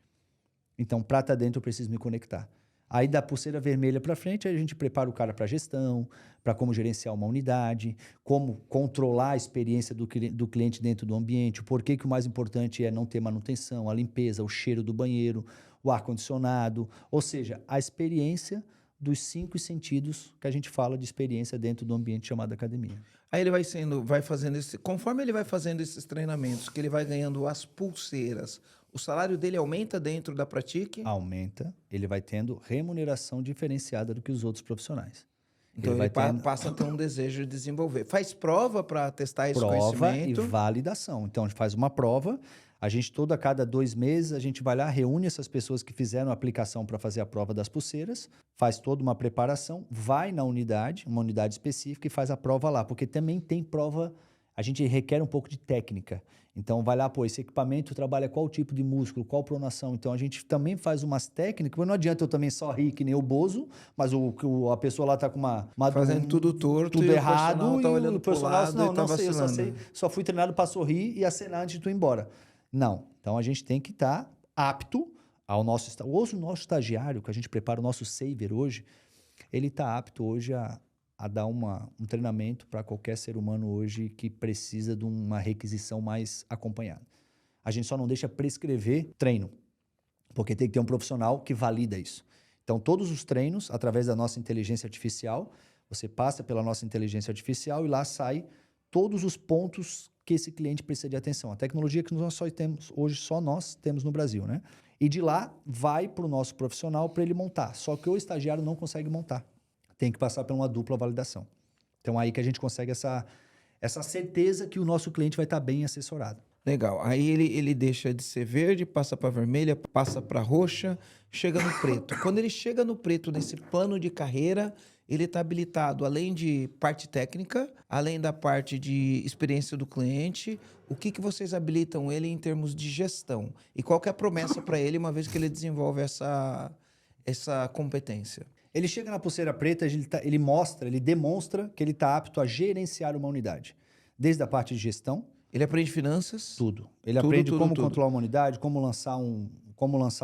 Então, para estar dentro, eu preciso me conectar. Aí, da pulseira vermelha para frente, a gente prepara o cara para gestão, para como gerenciar uma unidade, como controlar a experiência do cliente dentro do ambiente, o porquê que o mais importante é não ter manutenção, a limpeza, o cheiro do banheiro, o ar-condicionado, ou seja, a experiência dos 5 sentidos que a gente fala de experiência dentro do ambiente chamado academia. Aí ele vai fazendo conforme ele vai fazendo esses treinamentos, que ele vai ganhando as pulseiras, o salário dele aumenta dentro da Pratique? Aumenta, ele vai tendo remuneração diferenciada do que os outros profissionais. Então ele passa a ter um desejo de desenvolver. Faz prova para testar esse conhecimento? Prova e validação. Então a gente faz uma prova, a gente a cada 2 meses, a gente vai lá, reúne essas pessoas que fizeram a aplicação para fazer a prova das pulseiras, faz toda uma preparação, vai na unidade, uma unidade específica e faz a prova lá, porque também tem prova, a gente requer um pouco de técnica. Então vai lá, esse equipamento trabalha qual tipo de músculo, qual pronação. Então a gente também faz umas técnicas, mas não adianta eu também só rir que nem o Bozo, mas a pessoa lá tá com uma fazendo tudo torto, tudo errado, tá olhando pro lado não, e tá não sei, vacilando. só fui treinado para sorrir e acenar antes de tu ir embora. Não. Então a gente tem que estar apto ao nosso estagiário, que a gente prepara o nosso saver hoje, ele está apto hoje a dar um treinamento para qualquer ser humano hoje que precisa de uma requisição mais acompanhada. A gente só não deixa prescrever treino, porque tem que ter um profissional que valida isso. Então, todos os treinos, através da nossa inteligência artificial, você passa pela nossa inteligência artificial e lá sai todos os pontos que esse cliente precisa de atenção. A tecnologia que nós só nós temos no Brasil, né? E de lá vai para o nosso profissional para ele montar. Só que o estagiário não consegue montar. Tem que passar por uma dupla validação. Então, aí que a gente consegue essa certeza que o nosso cliente vai estar bem assessorado. Legal. Aí ele deixa de ser verde, passa para vermelha, passa para roxa, chega no preto. Quando ele chega no preto, nesse plano de carreira, ele está habilitado, além de parte técnica, além da parte de experiência do cliente, o que vocês habilitam ele em termos de gestão? E qual que é a promessa para ele, uma vez que ele desenvolve essa competência? Ele chega na pulseira preta, ele demonstra que ele está apto a gerenciar uma unidade. desde a parte de gestão. Ele aprende finanças? Tudo. Ele aprende como controlar uma unidade, como lançar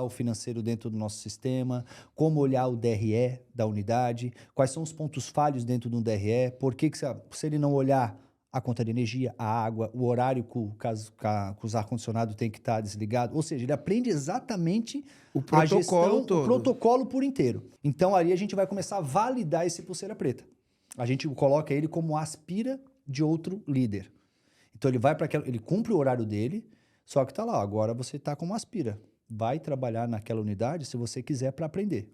o financeiro dentro do nosso sistema, como olhar o DRE da unidade, quais são os pontos falhos dentro do DRE, por que se ele não olhar a conta de energia, a água, o horário que os ar-condicionado tem que estar desligado. Ou seja, ele aprende exatamente o protocolo todo. O protocolo por inteiro. Então, ali a gente vai começar a validar esse pulseira preta. A gente coloca ele como aspira de outro líder. Então, ele cumpre o horário dele, só que tá lá, agora você tá como aspira. Vai trabalhar naquela unidade se você quiser para aprender.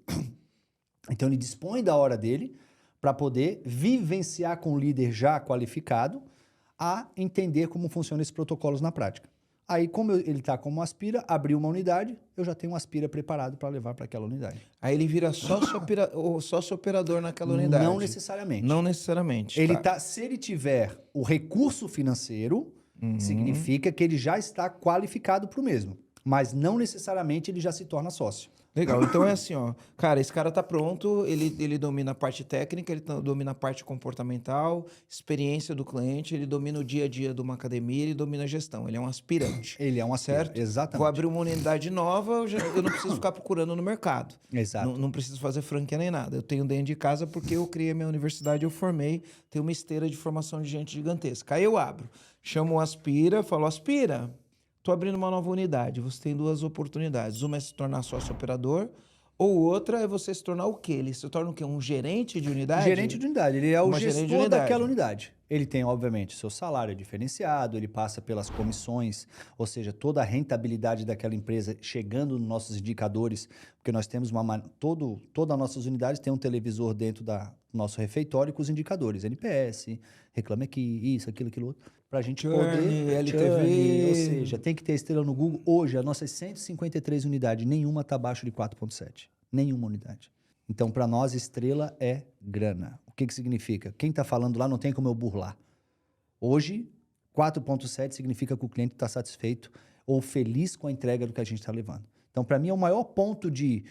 Então, ele dispõe da hora dele para poder vivenciar com o líder já qualificado a entender como funcionam esses protocolos na prática. Aí, como ele está como aspira, abriu uma unidade, eu já tenho um aspira preparado para levar para aquela unidade. Aí ele vira sócio-operador naquela unidade? Não necessariamente. Não necessariamente. Se ele tiver o recurso financeiro, significa que ele já está qualificado para o mesmo. Mas não necessariamente ele já se torna sócio. Legal, então é assim, ó, cara, esse cara tá pronto, ele domina a parte técnica, ele domina a parte comportamental, experiência do cliente, ele domina o dia a dia de uma academia, ele domina a gestão, ele é um aspirante. Ele é um aspirante, certo? Exatamente. Vou abrir uma unidade nova, eu não preciso ficar procurando no mercado. Exato. Não preciso fazer franquia nem nada, eu tenho dentro de casa porque eu criei a minha universidade, eu formei, tenho uma esteira de formação de gente gigantesca. Aí eu abro, chamo o Aspira, falo, Aspira... Estou abrindo uma nova unidade, você tem duas oportunidades. Uma é se tornar sócio-operador, ou outra é você se tornar o quê? Ele se torna o quê? Um gerente de unidade? Gerente de unidade, ele é o gestor daquela unidade. Ele tem, obviamente, seu salário diferenciado, ele passa pelas comissões, ou seja, toda a rentabilidade daquela empresa chegando nos nossos indicadores, porque nós temos todas as nossas unidades tem um televisor dentro do nosso refeitório com os indicadores, NPS, Reclame Aqui, isso, aquilo outro, para a gente poder... LTV... Ou seja, tem que ter estrela no Google. Hoje, as nossas 153 unidades, nenhuma está abaixo de 4.7. Nenhuma unidade. Então, para nós, estrela é grana. O que significa? Quem está falando lá não tem como eu burlar. Hoje, 4.7 significa que o cliente está satisfeito ou feliz com a entrega do que a gente está levando. Então, para mim, é o maior ponto de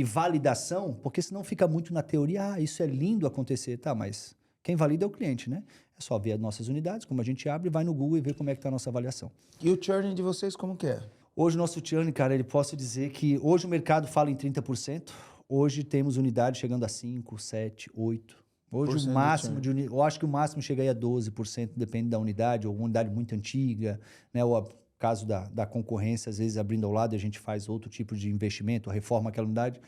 validação, porque senão fica muito na teoria, isso é lindo acontecer, tá, mas quem valida é o cliente, né? É só ver as nossas unidades, como a gente abre, vai no Google e vê como é que está a nossa avaliação. E o churn de vocês como que é? Hoje, o nosso churn, cara, posso dizer que hoje o mercado fala em 30%, hoje temos unidades chegando a 5, 7, 8%. Hoje o máximo eu acho que o máximo chega aí a 12%, depende da unidade, ou uma unidade muito antiga, né? Ou caso da concorrência, às vezes abrindo ao lado, a gente faz outro tipo de investimento, reforma aquela unidade,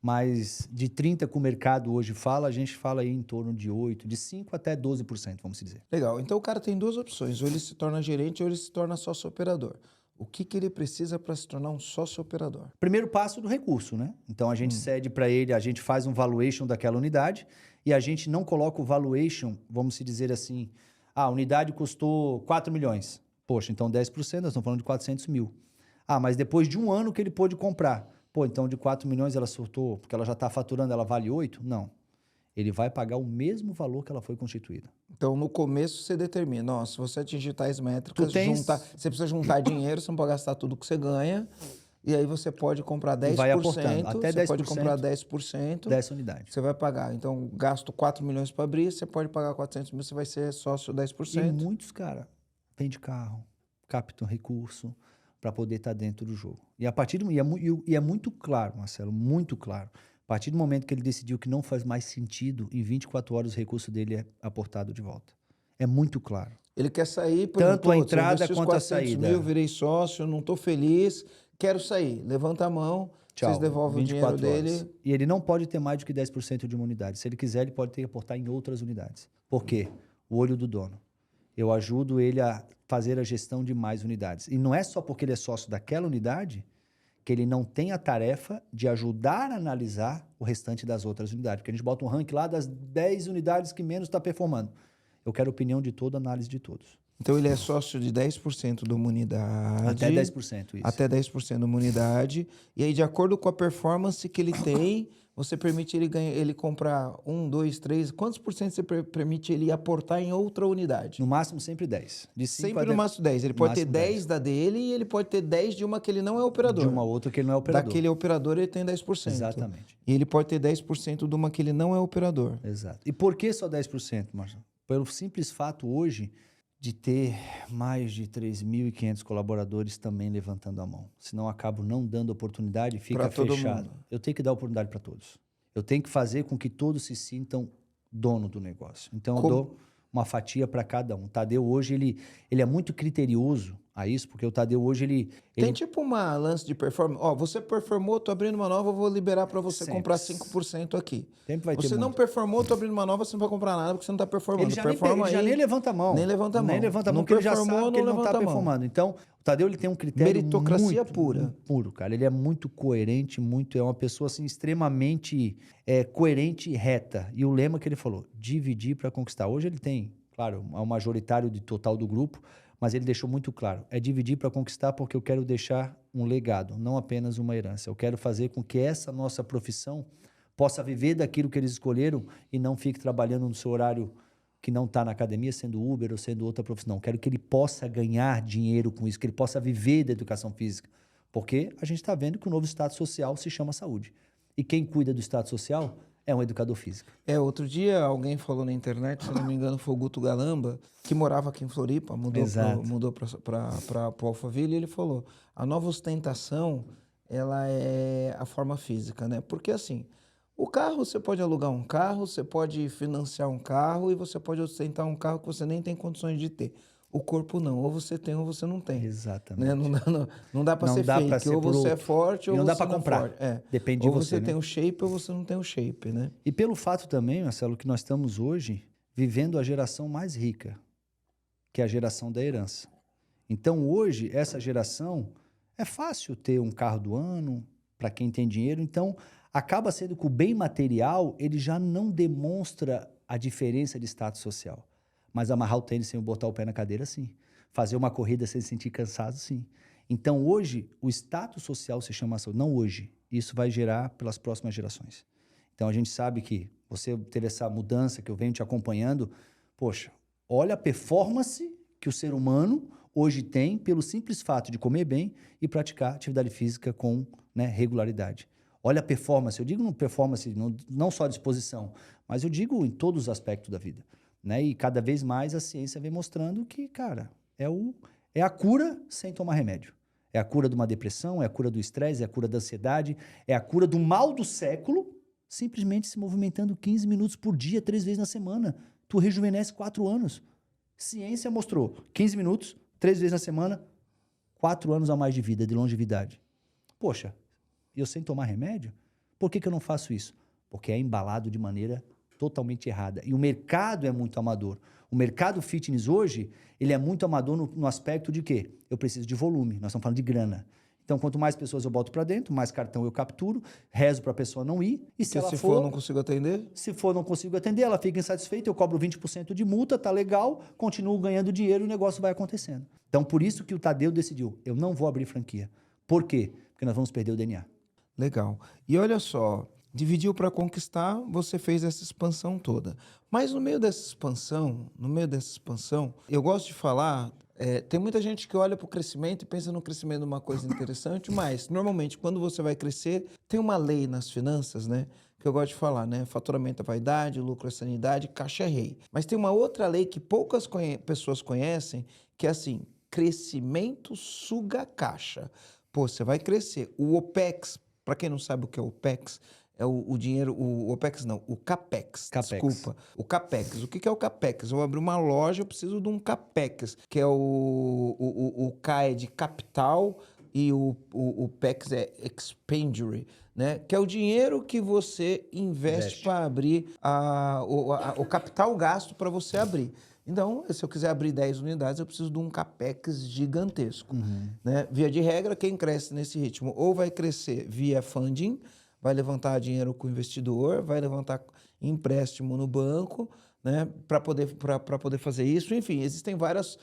mas de 30% que o mercado hoje fala, a gente fala aí em torno de 8%, de 5% até 12%, vamos dizer. Legal, então o cara tem duas opções, ou ele se torna gerente ou ele se torna sócio-operador. O que ele precisa para se tornar um sócio-operador? Primeiro passo do recurso, né? Então a gente cede para ele, a gente faz um valuation daquela unidade e a gente não coloca o valuation, vamos se dizer assim, a unidade custou 4 milhões. Poxa, então 10%, nós estamos falando de 400 mil. Mas depois de um ano que ele pôde comprar, então de 4 milhões ela surtou, porque ela já está faturando, ela vale 8? Não. Ele vai pagar o mesmo valor que ela foi constituída. Então, no começo, você determina, se você atingir tais métricas, você precisa juntar dinheiro, você não pode gastar tudo que você ganha, e aí você pode comprar 10%, vai aportando, até 10%, você pode comprar 10%, 10 unidades. Você vai pagar. Então, gasto 4 milhões para abrir, você pode pagar 400 mil, você vai ser sócio 10%. E muitos, cara, vende carro, captam recurso para poder estar dentro do jogo. E é muito claro, Marcelo, muito claro. A partir do momento que ele decidiu que não faz mais sentido, em 24 horas o recurso dele é aportado de volta. É muito claro. Ele quer sair... Tanto a entrada quanto a saída. Mil, virei sócio, não estou feliz, quero sair. Levanta a mão, tchau, vocês devolvem o dinheiro dele. E ele não pode ter mais do que 10% de uma unidade. Se ele quiser, ele pode ter que aportar em outras unidades. Por quê? O olho do dono. Eu ajudo ele a fazer a gestão de mais unidades. E não é só porque ele é sócio daquela unidade que ele não tem a tarefa de ajudar a analisar o restante das outras unidades. Porque a gente bota um ranking lá das 10 unidades que menos está performando. Eu quero opinião de toda, análise de todos. Então, ele é sócio de 10% de uma unidade. Até 10%, isso. Até 10% de uma unidade. E aí, de acordo com a performance que ele tem, você permite ele comprar 1, 2, 3... Quantos por cento você permite ele aportar em outra unidade? No máximo, sempre 10. Sempre no máximo 10. Ele pode ter 10 da dele e ele pode ter 10 de uma que ele não é operador. De uma outra que ele não é operador. Daquele operador, ele tem 10%. Exatamente. E ele pode ter 10% de uma que ele não é operador. Exato. E por que só 10%, Marcelo? Pelo simples fato hoje de ter mais de 3.500 colaboradores também levantando a mão. Senão eu acabo não dando oportunidade e fica Pra todo fechado. mundo. Eu tenho que dar oportunidade para todos. Eu tenho que fazer com que todos se sintam dono do negócio. Então eu dou uma fatia para cada um. O Tadeu hoje, ele é muito criterioso a isso, porque o Tadeu hoje, Tem tipo uma lance de performance. Ó, você performou, tô abrindo uma nova, eu vou liberar para você Sempre. comprar 5% aqui. Sempre vai ter Você não muito. performou, tô abrindo uma nova, você não vai comprar nada porque você não tá performando. Ele já, Performa ele já aí. nem levanta a mão. Nem levanta a mão. Nem levanta a mão, Não porque ele já performou, sabe que ele não levanta está a mão. performando. Então, o Tadeu ele tem um critério Meritocracia muito pura. puro, cara. Ele é muito coerente, é uma pessoa assim, extremamente coerente e reta. E o lema que ele falou, dividir para conquistar. Hoje ele tem, claro, é o majoritário de total do grupo, mas ele deixou muito claro, é dividir para conquistar porque eu quero deixar um legado, não apenas uma herança. Eu quero fazer com que essa nossa profissão possa viver daquilo que eles escolheram e não fique trabalhando no seu horário que não está na academia, sendo Uber ou sendo outra profissão. Quero que ele possa ganhar dinheiro com isso, que ele possa viver da educação física. Porque a gente está vendo que o novo status social se chama saúde. E quem cuida do status social é um educador físico. Outro dia alguém falou na internet, se não me engano foi o Guto Galamba, que morava aqui em Floripa, mudou para o Alphaville, e ele falou, a nova ostentação, ela é a forma física, né? Porque assim, o carro, você pode alugar um carro, você pode financiar um carro e você pode ostentar um carro que você nem tem condições de ter. O corpo não, ou você tem ou você não tem. Exatamente. Né? Não dá para ser fake, ou você é forte ou não você dá para não comprar. é forte. Depende ou de você, você né? tem o shape ou você não tem o shape, né? E pelo fato também, Marcelo, que nós estamos hoje vivendo a geração mais rica, que é a geração da herança. Então hoje, essa geração, é fácil ter um carro do ano, para quem tem dinheiro, então acaba sendo que o bem material, ele já não demonstra a diferença de status social. Mas amarrar o tênis sem botar o pé na cadeira, sim. Fazer uma corrida sem se sentir cansado, sim. Então, hoje, o status social se chama saúde. Não hoje. Isso vai gerar pelas próximas gerações. Então, a gente sabe que você teve essa mudança que eu venho te acompanhando. Poxa, olha a performance que o ser humano hoje tem pelo simples fato de comer bem e praticar atividade física com regularidade. Olha a performance. Eu digo no performance, não só a disposição, mas eu digo em todos os aspectos da vida. Né? E cada vez mais a ciência vem mostrando que, cara, é a cura sem tomar remédio. É a cura de uma depressão, é a cura do estresse, é a cura da ansiedade, é a cura do mal do século, simplesmente se movimentando 15 minutos por dia, 3 vezes na semana. Tu rejuvenesce 4 anos. Ciência mostrou 15 minutos, 3 vezes na semana, 4 anos a mais de vida, de longevidade. Poxa, eu sem tomar remédio? Por que eu não faço isso? Porque é embalado de maneira totalmente errada. E o mercado é muito amador. O mercado fitness hoje, ele é muito amador no aspecto de quê? Eu preciso de volume, nós estamos falando de grana. Então, quanto mais pessoas eu boto para dentro, mais cartão eu capturo, rezo para a pessoa não ir. E se ela for, não consigo atender? Se for, não consigo atender, ela fica insatisfeita, eu cobro 20% de multa, tá legal, continuo ganhando dinheiro e o negócio vai acontecendo. Então, por isso que o Tadeu decidiu, eu não vou abrir franquia. Por quê? Porque nós vamos perder o DNA. Legal. E olha só, dividiu para conquistar, você fez essa expansão toda. Mas no meio dessa expansão, eu gosto de falar, tem muita gente que olha para o crescimento e pensa no crescimento de uma coisa interessante, mas normalmente quando você vai crescer, tem uma lei nas finanças, né? Que eu gosto de falar, né? Faturamento é vaidade, lucro é sanidade, caixa é rei. Mas tem uma outra lei que poucas pessoas conhecem, que é assim, crescimento suga caixa. Pô, você vai crescer. O OPEX, para quem não sabe o que é o OPEX, é o dinheiro, o OPEX não, o CAPEX, desculpa. O CAPEX. O que é o CAPEX? Eu vou abrir uma loja, eu preciso de um CAPEX, que é o C é de capital e o PEX é expenditure, né? Que é o dinheiro que você investe para abrir o capital gasto para você abrir. Então, se eu quiser abrir 10 unidades, eu preciso de um CAPEX gigantesco. Né? Via de regra, quem cresce nesse ritmo ou vai crescer via funding, vai levantar dinheiro com o investidor, vai levantar empréstimo no banco, né? para poder fazer isso. Enfim, existem várias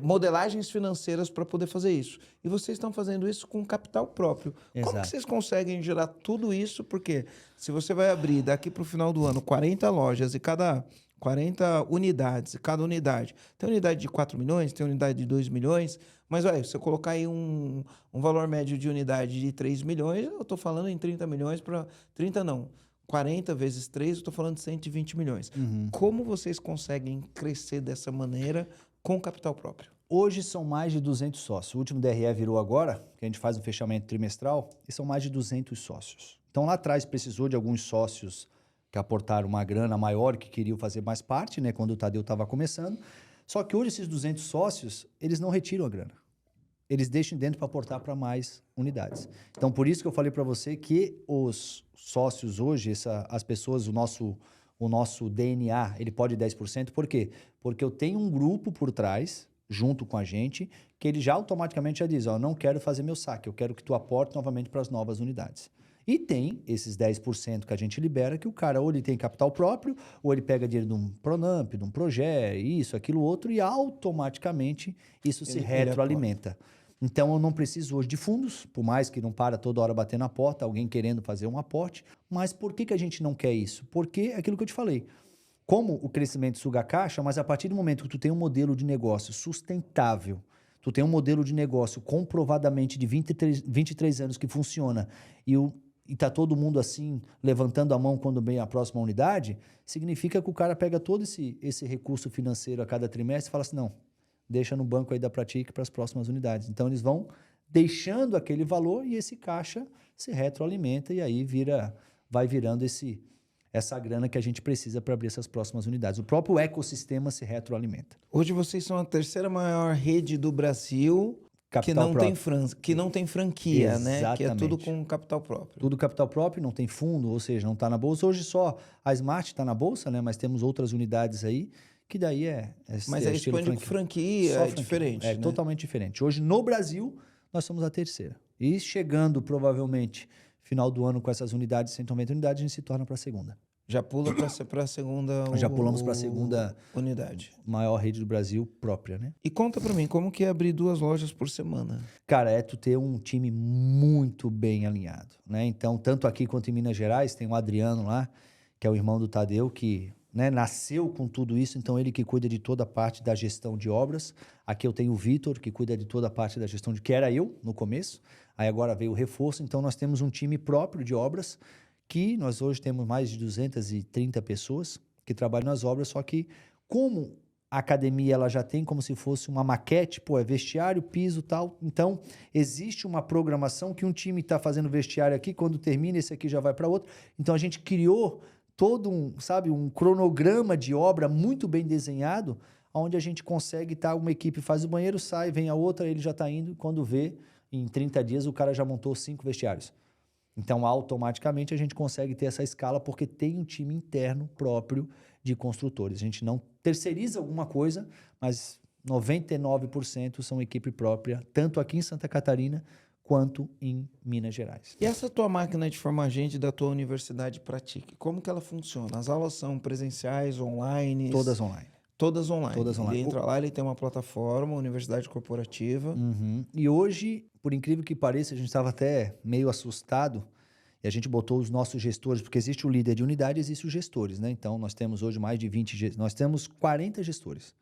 modelagens financeiras para poder fazer isso. E vocês estão fazendo isso com capital próprio. Exato. Como que vocês conseguem gerar tudo isso? Porque se você vai abrir daqui para o final do ano 40 lojas e 40 unidades, e cada unidade. Tem unidade de 4 milhões, tem unidade de 2 milhões, mas olha, se você colocar aí um valor médio de unidade de 3 milhões, eu estou falando em 30 milhões para... 30 não, 40 vezes 3, eu estou falando de 120 milhões. Como vocês conseguem crescer dessa maneira com capital próprio? Hoje são mais de 200 sócios. O último DRE virou agora, que a gente faz um fechamento trimestral, e são mais de 200 sócios. Então, lá atrás precisou de alguns sócios que aportaram uma grana maior, que queriam fazer mais parte, né, quando o Tadeu estava começando. Só que hoje esses 200 sócios, eles não retiram a grana. Eles deixam dentro para aportar para mais unidades. Então, por isso que eu falei para você que os sócios hoje, as pessoas, o nosso DNA, ele pode 10%. Por quê? Porque eu tenho um grupo por trás, junto com a gente, que ele já automaticamente já diz, ó, não quero fazer meu saque, eu quero que tu aporte novamente para as novas unidades. E tem esses 10% que a gente libera, que o cara ou ele tem capital próprio, ou ele pega dinheiro de um Pronamp, de um Proger, isso, aquilo, outro, e automaticamente isso se retroalimenta. Então, eu não preciso hoje de fundos, por mais que não para toda hora bater na porta, alguém querendo fazer um aporte. Mas por que a gente não quer isso? Porque é aquilo que eu te falei. Como o crescimento suga a caixa, mas a partir do momento que tu tem um modelo de negócio sustentável, tu tem um modelo de negócio comprovadamente de 23 anos que funciona e está todo mundo assim, levantando a mão quando vem a próxima unidade, significa que o cara pega todo esse recurso financeiro a cada trimestre e fala assim, não, deixa no banco aí da Pratique para as próximas unidades. Então, eles vão deixando aquele valor e esse caixa se retroalimenta e aí vai virando essa grana que a gente precisa para abrir essas próximas unidades. O próprio ecossistema se retroalimenta. Hoje vocês são a terceira maior rede do Brasil que não tem franquia, Exatamente. Né? Que é tudo com capital próprio. Tudo capital próprio, não tem fundo, ou seja, não está na bolsa. Hoje só a Smart está na bolsa, né? Mas temos outras unidades aí, que daí Mas aí expande com franquia, é diferente. É, né? Totalmente diferente. Hoje, no Brasil, nós somos a terceira. E chegando, provavelmente, final do ano com essas unidades, 190 unidades, a gente se torna para a segunda. Já pula para a segunda Já pulamos para a segunda unidade. Maior rede do Brasil própria, né? E conta para mim, como que é abrir 2 lojas por semana? Cara, é tu ter um time muito bem alinhado, né? Então, tanto aqui quanto em Minas Gerais, tem o Adriano lá, que é o irmão do Tadeu, que nasceu com tudo isso, então ele que cuida de toda a parte da gestão de obras. Aqui eu tenho o Vitor, que cuida de toda a parte da gestão que era eu no começo, aí agora veio o reforço, então nós temos um time próprio de obras, que nós hoje temos mais de 230 pessoas que trabalham nas obras, só que como a academia ela já tem como se fosse uma maquete, é vestiário, piso e tal, então existe uma programação que um time está fazendo vestiário aqui, quando termina esse aqui já vai para outro, então a gente criou todo um cronograma de obra muito bem desenhado, onde a gente consegue uma equipe faz o banheiro, sai, vem a outra, ele já está indo, quando vê, em 30 dias o cara já montou 5 vestiários. Então, automaticamente, a gente consegue ter essa escala porque tem um time interno próprio de construtores. A gente não terceiriza alguma coisa, mas 99% são equipe própria, tanto aqui em Santa Catarina quanto em Minas Gerais. E essa tua máquina de formar gente da tua universidade Pratique, como que ela funciona? As aulas são presenciais, online? Todas online. Todas online. Todas online. Ele entra lá, ele tem uma plataforma, universidade corporativa. Uhum. E hoje, por incrível que pareça, a gente estava até meio assustado e a gente botou os nossos gestores, porque existe o líder de unidade e existe os gestores, né? Então, nós temos hoje mais de 20, nós temos 40 gestores,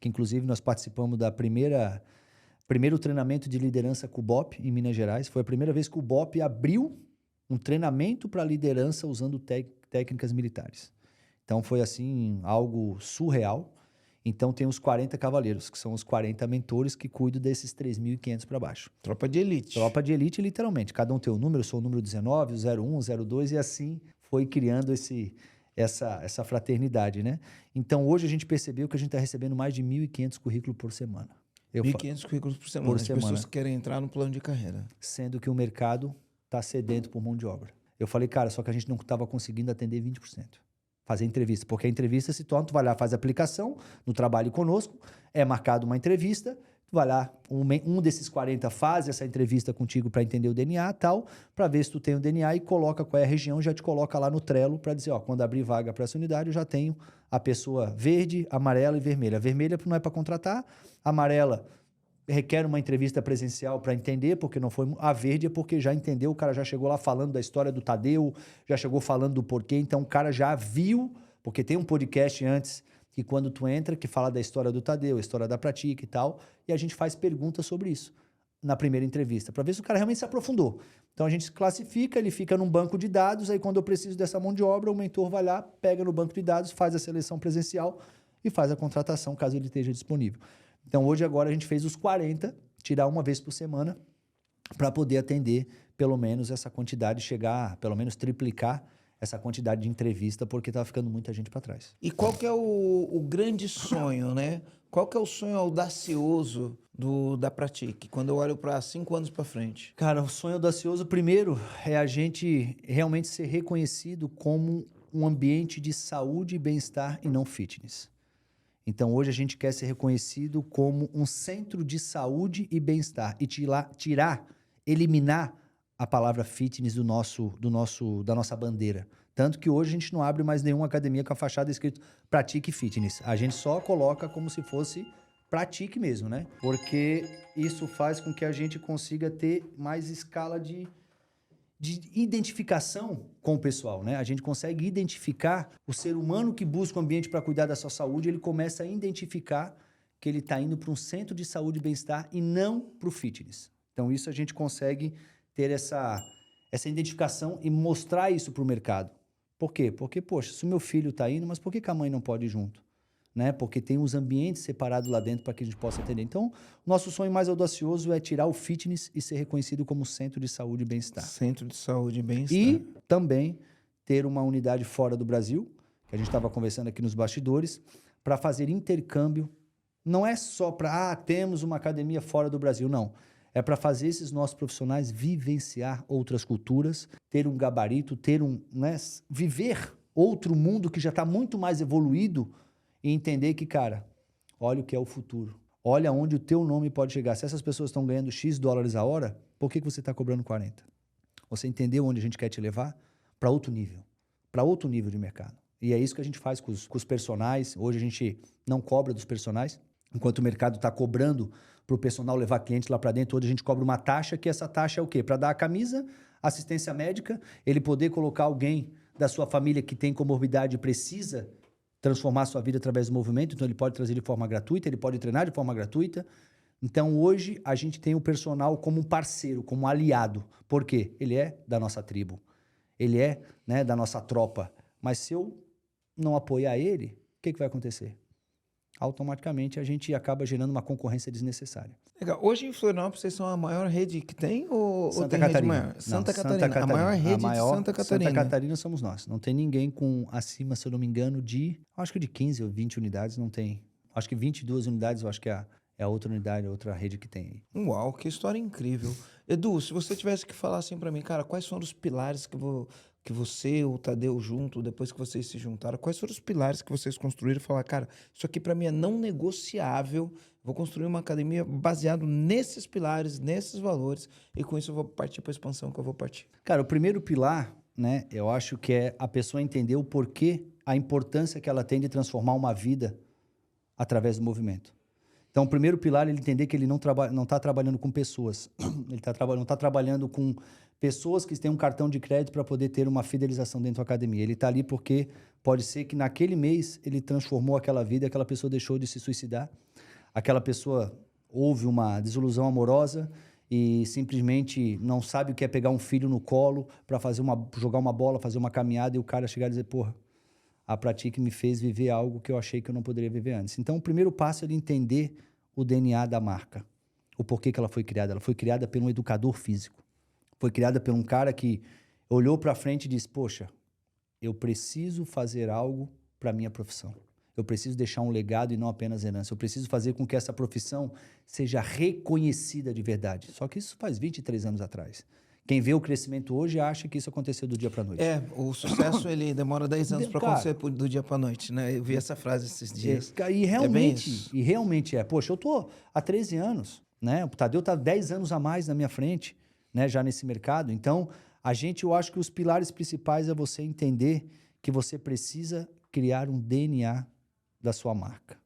que inclusive nós participamos da primeiro treinamento de liderança com o BOP em Minas Gerais. Foi a primeira vez que o BOP abriu um treinamento para liderança usando técnicas militares. Então, foi assim, algo surreal. Então, tem os 40 cavaleiros, que são os 40 mentores que cuidam desses 3.500 para baixo. Tropa de elite. Tropa de elite, literalmente. Cada um tem um número, eu sou o número 19, o 01, o 02, e assim foi criando essa fraternidade, né? Então, hoje a gente percebeu que a gente está recebendo mais de 1.500 currículos por semana. 1.500 currículos por semana. As pessoas que querem entrar no plano de carreira. Sendo que o mercado está sedento por mão de obra. Eu falei, cara, só que a gente não estava conseguindo atender 20%. Fazer entrevista, porque a entrevista se torna, tu vai lá, faz a aplicação no trabalho conosco, é marcado uma entrevista, tu vai lá, um desses 40 faz essa entrevista contigo para entender o DNA e tal, para ver se tu tem o DNA e coloca qual é a região, já te coloca lá no Trello para dizer, quando abrir vaga para essa unidade, eu já tenho a pessoa verde, amarela e vermelha. A vermelha não é para contratar, a amarela requer uma entrevista presencial para entender, porque não foi... A verde é porque já entendeu, o cara já chegou lá falando da história do Tadeu, já chegou falando do porquê, então o cara já viu, porque tem um podcast antes, que quando tu entra, que fala da história do Tadeu, a história da Pratique e tal, e a gente faz perguntas sobre isso. na primeira entrevista, para ver se o cara realmente se aprofundou. Então a gente se classifica, ele fica num banco de dados, aí quando eu preciso dessa mão de obra, o mentor vai lá, pega no banco de dados, faz a seleção presencial e faz a contratação, caso ele esteja disponível. Então hoje agora a gente fez os 40, tirar uma vez por semana, para poder atender pelo menos essa quantidade, chegar, pelo menos triplicar essa quantidade de entrevista, porque estava ficando muita gente para trás. E qual que é o grande sonho, né? Qual que é o sonho audacioso da Pratique, quando eu olho para 5 anos para frente? Cara, o sonho audacioso, primeiro, é a gente realmente ser reconhecido como um ambiente de saúde e bem-estar e não fitness. Então, hoje a gente quer ser reconhecido como um centro de saúde e bem-estar e eliminar a palavra fitness da nossa bandeira. Tanto que hoje a gente não abre mais nenhuma academia com a fachada escrito Pratique Fitness. A gente só coloca como se fosse Pratique mesmo, né? Porque isso faz com que a gente consiga ter mais escala de identificação com o pessoal, né? A gente consegue identificar o ser humano que busca um ambiente para cuidar da sua saúde, ele começa a identificar que ele está indo para um centro de saúde e bem-estar e não para o fitness. Então, isso a gente consegue ter essa identificação e mostrar isso para o mercado. Por quê? Porque, poxa, se o meu filho está indo, mas por que a mãe não pode ir junto? Né? Porque tem os ambientes separados lá dentro para que a gente possa atender. Então, nosso sonho mais audacioso é tirar o fitness e ser reconhecido como centro de saúde e bem-estar. Centro de saúde e bem-estar. E também ter uma unidade fora do Brasil, que a gente estava conversando aqui nos bastidores, para fazer intercâmbio. Não é só para, temos uma academia fora do Brasil, não. É para fazer esses nossos profissionais vivenciar outras culturas, ter um gabarito, viver outro mundo que já está muito mais evoluído e entender que, cara, olha o que é o futuro. Olha onde o teu nome pode chegar. Se essas pessoas estão ganhando X dólares a hora, por que você está cobrando 40? Você entendeu onde a gente quer te levar? Para outro nível de mercado. E é isso que a gente faz com os personagens. Hoje a gente não cobra dos personagens, enquanto o mercado está cobrando para o personal levar clientes lá para dentro. Hoje a gente cobra uma taxa, que essa taxa é o quê? Para dar a camisa, assistência médica, ele poder colocar alguém da sua família que tem comorbidade e precisa transformar a sua vida através do movimento, então ele pode trazer de forma gratuita, ele pode treinar de forma gratuita. Então hoje a gente tem o personal como um parceiro, como um aliado. Por quê? Ele é da nossa tribo, ele é, né, da nossa tropa. Mas se eu não apoiar ele, o que vai acontecer? Automaticamente a gente acaba gerando uma concorrência desnecessária. Legal. Hoje em Florianópolis vocês são a maior rede que tem ou Santa tem Catarina. rede maior? Não, Santa Catarina. A maior rede de Santa Catarina. Santa Catarina somos nós. Não tem ninguém com acima, se eu não me engano, acho que de 15 ou 20 unidades, não tem. Acho que 22 unidades, eu acho que é a outra unidade, a outra rede que tem aí. Uau, que história incrível. Edu, se você tivesse que falar assim para mim, cara, quais foram os pilares que você, o Tadeu junto, depois que vocês se juntaram, quais foram os pilares que vocês construíram e falaram, cara, isso aqui para mim é não negociável, vou construir uma academia baseado nesses pilares, nesses valores, e com isso eu vou partir para a expansão que eu vou partir. Cara, o primeiro pilar, né, eu acho que é a pessoa entender o porquê, a importância que ela tem de transformar uma vida através do movimento. Então, o primeiro pilar é ele entender que ele não está trabalhando com pessoas, ele não está trabalhando com pessoas que têm um cartão de crédito para poder ter uma fidelização dentro da academia. Ele está ali porque pode ser que naquele mês ele transformou aquela vida, aquela pessoa deixou de se suicidar, aquela pessoa houve uma desilusão amorosa e simplesmente não sabe o que é pegar um filho no colo para jogar uma bola, fazer uma caminhada e o cara chegar e dizer, porra, a Pratique me fez viver algo que eu achei que eu não poderia viver antes. Então, o primeiro passo é ele entender o DNA da marca, o porquê que ela foi criada. Ela foi criada por um educador físico. Foi criada por um cara que olhou para frente e disse, poxa, eu preciso fazer algo para a minha profissão. Eu preciso deixar um legado e não apenas herança. Eu preciso fazer com que essa profissão seja reconhecida de verdade. Só que isso faz 23 anos atrás. Quem vê o crescimento hoje acha que isso aconteceu do dia para a noite. O sucesso ele demora 10 anos para acontecer do dia para a noite, né? Eu vi essa frase esses dias. E realmente é. Poxa, eu estou há 13 anos, né? O Tadeu está 10 anos a mais na minha frente, né? Já nesse mercado. Então, eu acho que os pilares principais é você entender que você precisa criar um DNA da sua marca.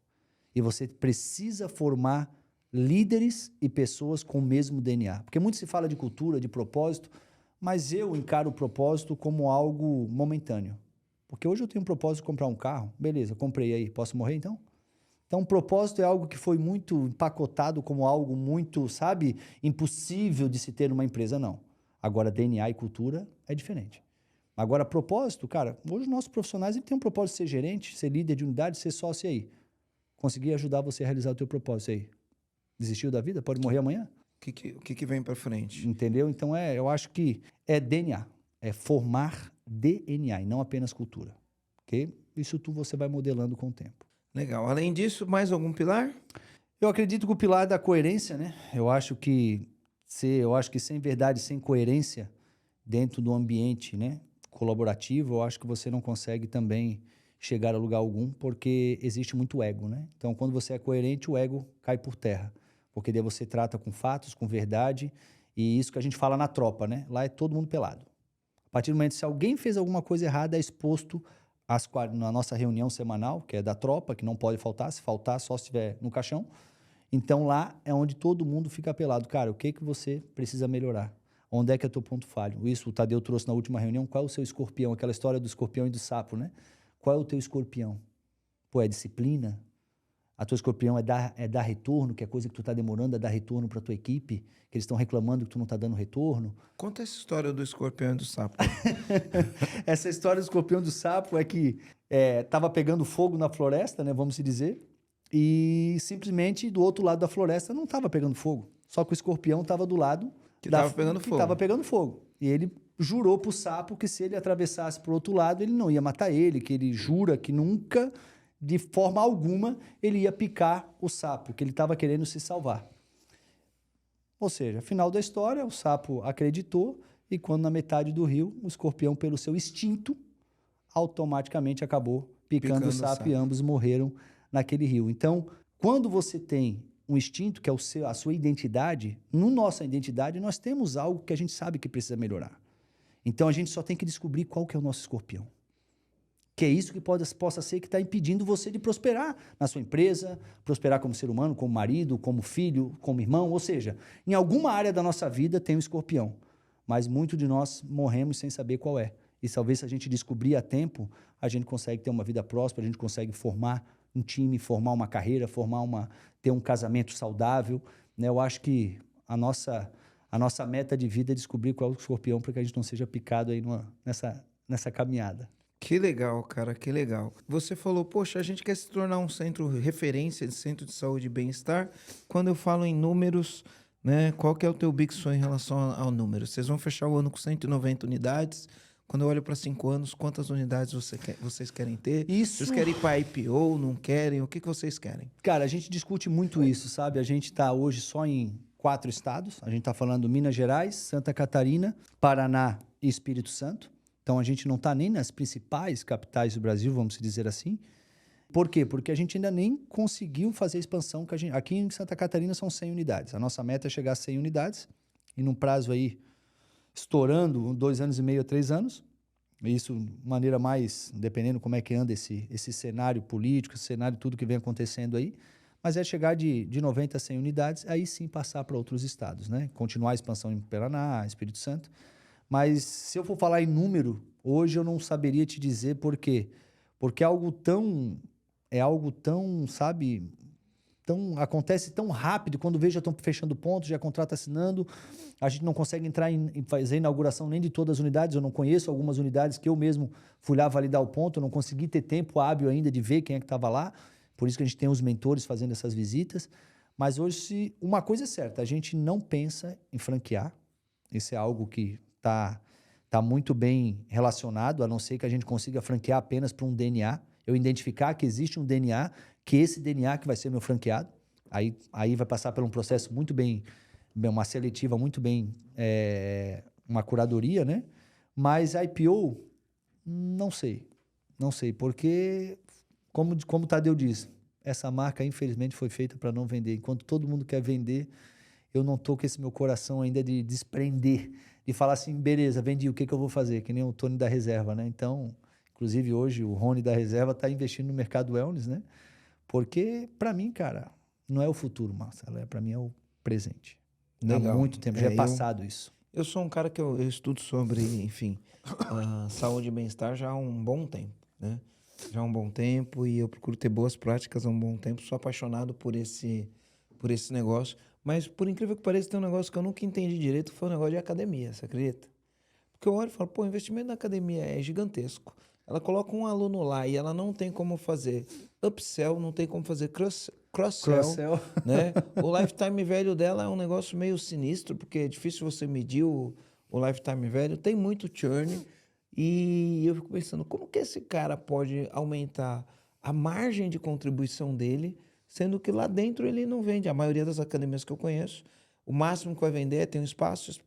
E você precisa formar líderes e pessoas com o mesmo DNA. Porque muito se fala de cultura, de propósito, mas eu encaro o propósito como algo momentâneo. Porque hoje eu tenho um propósito de comprar um carro, beleza, comprei aí, posso morrer então? Então, propósito é algo que foi muito empacotado como algo muito, sabe, impossível de se ter numa empresa, não. Agora, DNA e cultura é diferente. Agora, propósito, cara, hoje os nossos profissionais têm um propósito de ser gerente, ser líder de unidade, ser sócio aí. Conseguir ajudar você a realizar o teu propósito aí. Desistiu da vida? Pode morrer amanhã? O que vem para frente? Entendeu? Então, eu acho que é DNA. É formar DNA e não apenas cultura. Ok? Isso você vai modelando com o tempo. Legal. Além disso, mais algum pilar? Eu acredito que o pilar da coerência, né? Eu acho que sem verdade, sem coerência dentro do ambiente, né, colaborativo, eu acho que você não consegue também chegar a lugar algum, porque existe muito ego, né? Então, quando você é coerente, o ego cai por terra, porque daí você trata com fatos, com verdade, e isso que a gente fala na tropa, né? Lá é todo mundo pelado. A partir do momento que se alguém fez alguma coisa errada, é exposto na nossa reunião semanal, que é da tropa, que não pode faltar, se faltar só se estiver no caixão. Então, lá é onde todo mundo fica pelado. Cara, o que você precisa melhorar? Onde é que é o teu ponto falho? Isso o Tadeu trouxe na última reunião. Qual é o seu escorpião? Aquela história do escorpião e do sapo, né? Qual é o teu escorpião? Pô, é disciplina? A tua escorpião é dar retorno, que é coisa que tu está demorando a dar retorno para a tua equipe, que eles estão reclamando que tu não está dando retorno. Conta essa história do escorpião e do sapo. Essa história do escorpião e do sapo é que estava pegando fogo na floresta, né, vamos se dizer, e simplesmente do outro lado da floresta não estava pegando fogo. Só que o escorpião estava do lado que estava pegando fogo. E ele jurou para o sapo que se ele atravessasse para o outro lado, ele não ia matar ele, que ele jura que nunca, de forma alguma, ele ia picar o sapo, que ele estava querendo se salvar. Ou seja, final da história, o sapo acreditou e quando na metade do rio, o escorpião, pelo seu instinto, automaticamente acabou picando o sapo e ambos morreram naquele rio. Então, quando você tem um instinto, que é a sua identidade, na nossa identidade, nós temos algo que a gente sabe que precisa melhorar. Então, a gente só tem que descobrir qual que é o nosso escorpião. Que é isso que possa ser que está impedindo você de prosperar na sua empresa, prosperar como ser humano, como marido, como filho, como irmão. Ou seja, em alguma área da nossa vida tem um escorpião, mas muito de nós morremos sem saber qual é. E talvez se a gente descobrir a tempo, a gente consegue ter uma vida próspera, a gente consegue formar um time, formar uma carreira, ter um casamento saudável, né? Eu acho que a nossa meta de vida é descobrir qual é o escorpião para que a gente não seja picado aí nessa caminhada. Que legal, cara, que legal. Você falou, poxa, a gente quer se tornar um centro referência de centro de saúde e bem-estar. Quando eu falo em números, né, qual que é o teu big sonho em relação ao número? Vocês vão fechar o ano com 190 unidades. Quando eu olho para 5 anos, quantas unidades vocês querem ter? Isso. Vocês querem ir para IPO, não querem? O que vocês querem? Cara, a gente discute muito isso, sabe? A gente está hoje só em 4 estados. A gente está falando Minas Gerais, Santa Catarina, Paraná e Espírito Santo. Então, a gente não está nem nas principais capitais do Brasil, vamos dizer assim. Por quê? Porque a gente ainda nem conseguiu fazer a expansão. Aqui em Santa Catarina são 100 unidades. A nossa meta é chegar a 100 unidades e num prazo aí estourando 2 anos e meio a 3 anos. Isso de maneira mais, dependendo como é que anda esse cenário político, esse cenário tudo que vem acontecendo aí. Mas é chegar de 90 a 100 unidades, aí sim passar para outros estados, né? Continuar a expansão em Paraná, Espírito Santo. Mas se eu for falar em número, hoje eu não saberia te dizer por quê. Porque é algo tão, sabe, acontece tão rápido, quando vejo já estão fechando pontos, já contrato assinando, a gente não consegue entrar em fazer a inauguração nem de todas as unidades, eu não conheço algumas unidades que eu mesmo fui lá validar o ponto, eu não consegui ter tempo hábil ainda de ver quem é que estava lá, por isso que a gente tem os mentores fazendo essas visitas, mas hoje uma coisa é certa, a gente não pensa em franquear, isso é algo que está muito bem relacionado, a não ser que a gente consiga franquear apenas para um DNA. Eu identificar que existe um DNA, que esse DNA que vai ser meu franqueado. Aí vai passar por um processo muito bem, uma seletiva muito bem, uma curadoria, né? Mas IPO, não sei, porque, como o Tadeu diz, essa marca, infelizmente, foi feita para não vender. Enquanto todo mundo quer vender, eu não estou com esse meu coração ainda de desprender, de falar assim, beleza, vendi, o que eu vou fazer? Que nem o Tony da Reserva, né? Então, inclusive hoje o Rony da Reserva está investindo no mercado wellness, né? Porque, para mim, cara, não é o futuro, Marcelo, para mim é o presente. Legal. Há muito tempo, já é passado isso. Eu sou um cara que eu estudo sobre, enfim, saúde e bem-estar já há um bom tempo, né? já há um bom tempo e eu procuro ter boas práticas há um bom tempo. Sou apaixonado por esse negócio. Mas, por incrível que pareça, tem um negócio que eu nunca entendi direito, foi um negócio de academia, você acredita? Porque eu olho e falo, pô, o investimento na academia é gigantesco. Ela coloca um aluno lá e ela não tem como fazer upsell, não tem como fazer cross-sell, Cross-sell. né? O lifetime value dela é um negócio meio sinistro, porque é difícil você medir o lifetime value, tem muito churn. E eu fico pensando, como que esse cara pode aumentar a margem de contribuição dele, sendo que lá dentro ele não vende. A maioria das academias que eu conheço, o máximo que vai vender é ter um espaço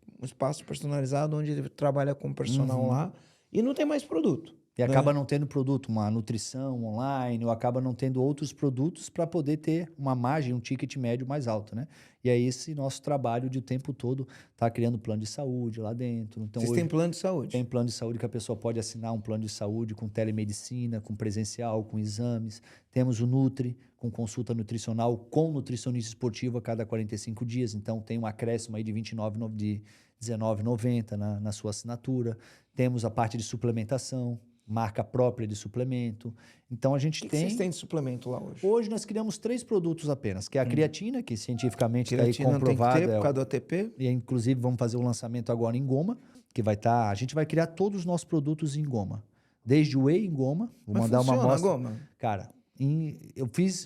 personalizado onde ele trabalha com personal lá e não tem mais produto. E acaba não tendo produto, uma nutrição online, ou acaba não tendo outros produtos para poder ter uma margem, um ticket médio mais alto, né? E é esse nosso trabalho de o tempo todo tá criando plano de saúde lá dentro. Então, Vocês têm plano de saúde? Tem plano de saúde que a pessoa pode assinar um plano de saúde com telemedicina, com presencial, com exames. Temos o Nutri, com consulta nutricional, com nutricionista esportivo a cada 45 dias. Então, tem um acréscimo aí de R$19,90 na sua assinatura. Temos a parte de suplementação, marca própria de suplemento. Então, a gente O que tem... vocês têm de suplemento lá hoje? Hoje nós criamos 3 produtos apenas, que é a creatina, que cientificamente está aí Creatina não tem que comprovada. ter por causa do ATP? E inclusive vamos fazer o lançamento agora em goma, que vai estar... A gente vai criar todos os nossos produtos em goma. Desde o whey em goma. Vou mandar uma amostra. Goma? Cara,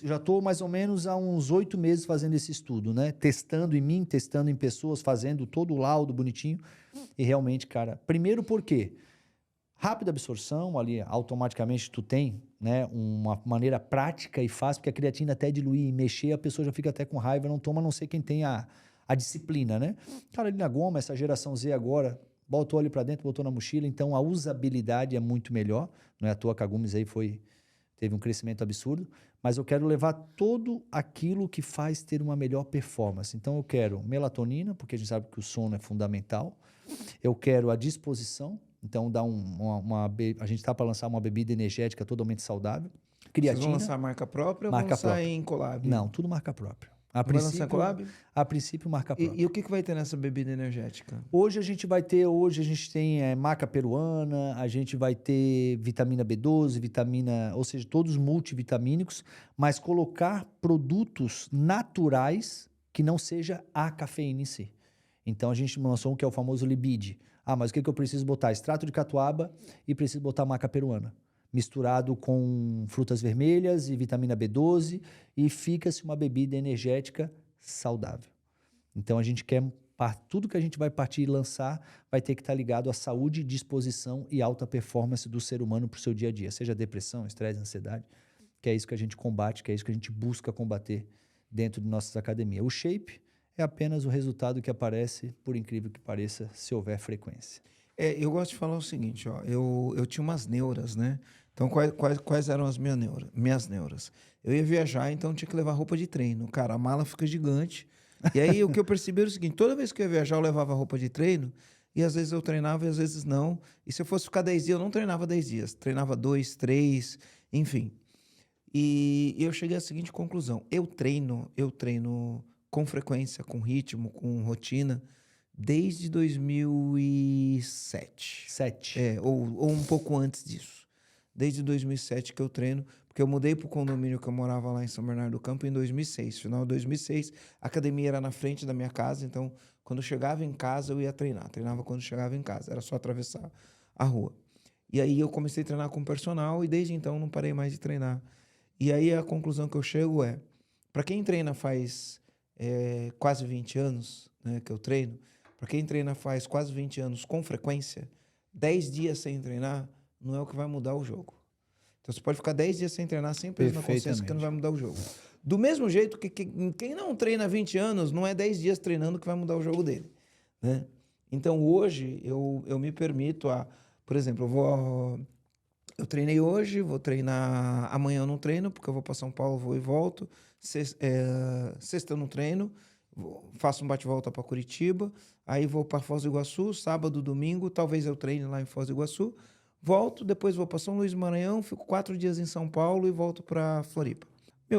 já estou mais ou menos há uns 8 meses fazendo esse estudo, né? Testando em mim, testando em pessoas, fazendo todo o laudo bonitinho. E realmente, cara, primeiro porque rápida absorção, ali automaticamente tu tem, né, uma maneira prática e fácil, porque a creatina até diluir e mexer, a pessoa já fica até com raiva, não toma, a não ser quem tem a disciplina, né? Cara, ali na goma, essa geração Z agora, botou ali para dentro, botou na mochila, então a usabilidade é muito melhor, não é à toa que a Gumes aí teve um crescimento absurdo, mas eu quero levar todo aquilo que faz ter uma melhor performance. Então eu quero melatonina, porque a gente sabe que o sono é fundamental, eu quero a disposição, então dá a gente está para lançar uma bebida energética totalmente saudável. Creatina. Vocês vão lançar marca própria ou marca vão lançar própria. em collab? Não, tudo marca própria. Vai lançar collab? A princípio, marca própria. E o que vai ter nessa bebida energética? Hoje a gente tem maca peruana, a gente vai ter vitamina B12, ou seja, todos multivitamínicos, mas colocar produtos naturais que não seja a cafeína em si. Então a gente lançou um que é o famoso Libide. Ah, mas o que eu preciso botar? Extrato de catuaba e preciso botar maca peruana. Misturado com frutas vermelhas e vitamina B12 e fica-se uma bebida energética saudável. Então a gente quer, tudo que a gente vai partir e lançar vai ter que estar ligado à saúde, disposição e alta performance do ser humano para o seu dia a dia, seja depressão, estresse, ansiedade, que é isso que a gente combate, que é isso que a gente busca combater dentro de nossas academias. O shape é apenas o resultado que aparece, por incrível que pareça, se houver frequência. Eu gosto de falar o seguinte, ó, eu tinha umas neuras, né? Então, quais eram as minhas neuras? Eu ia viajar, então tinha que levar roupa de treino. Cara, a mala fica gigante. E aí, o que eu percebi era o seguinte, toda vez que eu ia viajar, eu levava roupa de treino, e às vezes eu treinava e às vezes não. E se eu fosse ficar 10 dias, eu não treinava 10 dias. Treinava 2, 3, enfim. E eu cheguei à seguinte conclusão. Eu treino com frequência, com ritmo, com rotina, desde 2007. Ou um pouco antes disso. Desde 2007 que eu treino, porque eu mudei para o condomínio que eu morava lá em São Bernardo do Campo em 2006. Final de 2006, a academia era na frente da minha casa, então quando eu chegava em casa eu ia treinar. Treinava quando chegava em casa, era só atravessar a rua. E aí eu comecei a treinar com personal e desde então não parei mais de treinar. E aí a conclusão que eu chego é, para quem treina faz quase 20 anos, né, que eu treino, para quem treina faz quase 20 anos com frequência, 10 dias sem treinar não é o que vai mudar o jogo. Então você pode ficar 10 dias sem treinar sem peso na consciência que não vai mudar o jogo. Do mesmo jeito que quem não treina 20 anos, não é 10 dias treinando que vai mudar o jogo dele, né? Então hoje eu me permito por exemplo, eu treinei hoje, vou treinar amanhã eu não treino, porque eu vou para São Paulo, vou e volto. Sexta eu não treino, faço um bate-volta para Curitiba, aí vou para Foz do Iguaçu, sábado, domingo, talvez eu treine lá em Foz do Iguaçu, volto, depois vou para São Luís do Maranhão, fico 4 dias em São Paulo e volto para Floripa.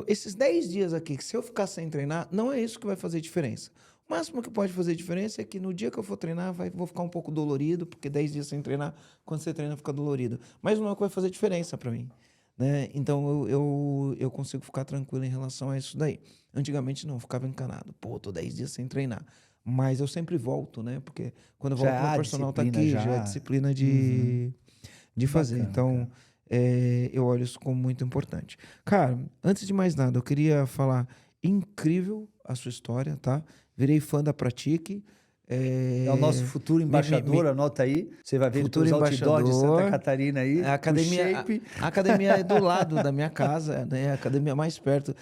Esses 10 dias aqui, que se eu ficar sem treinar, não é isso que vai fazer diferença. O máximo que pode fazer diferença é que no dia que eu for treinar, vou ficar um pouco dolorido, porque 10 dias sem treinar, quando você treina, fica dolorido. Mas não é o que vai fazer diferença para mim, né? Então eu consigo ficar tranquilo em relação a isso daí. Antigamente não, eu ficava encanado. Pô, tô 10 dias sem treinar. Mas eu sempre volto, né? Porque quando eu Já volto, meu há personal tá disciplina, aqui, já é já. disciplina Uhum. de fazer. Bacana, Então, cara. eu olho isso como muito importante. Cara, antes de mais nada, eu queria falar incrível a sua história, tá? Virei fã da Pratique. É o nosso É, futuro me, me, embaixador, me- anota aí. Você vai ver ele futuro pelos outdoors de Santa embaixador. Catarina aí, A com academia, shape. a academia é do lado da minha casa, né? A academia mais perto.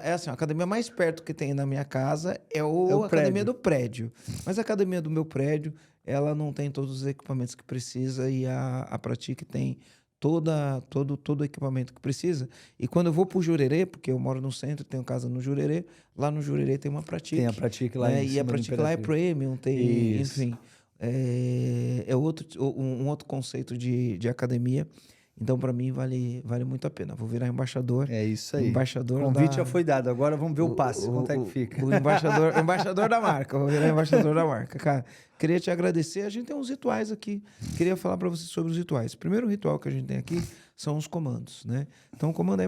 É assim, a academia mais perto que tem na minha casa é É o a academia prédio. do prédio. Mas a academia do meu prédio, ela não tem todos os equipamentos que precisa e a Pratique tem todo o equipamento que precisa. E quando eu vou pro Jurerê, porque eu moro no centro, tenho casa no Jurerê, lá no Jurerê tem uma Tem a Pratique, Pratique lá né? em E a cima do Pratique lá é Imperatriz. premium, tem, Isso. enfim, um outro conceito de academia. Então, para mim, vale muito a pena. Vou virar embaixador, É isso aí. O embaixador convite já da, foi dado. Agora vamos ver o, o passe. Quanto é que o, fica? o embaixador da marca. Vou virar embaixador da marca. Cara, queria te agradecer. A gente tem uns rituais aqui. Queria falar para você sobre os rituais. O primeiro ritual que a gente tem aqui são os comandos, né? Então, o comando é,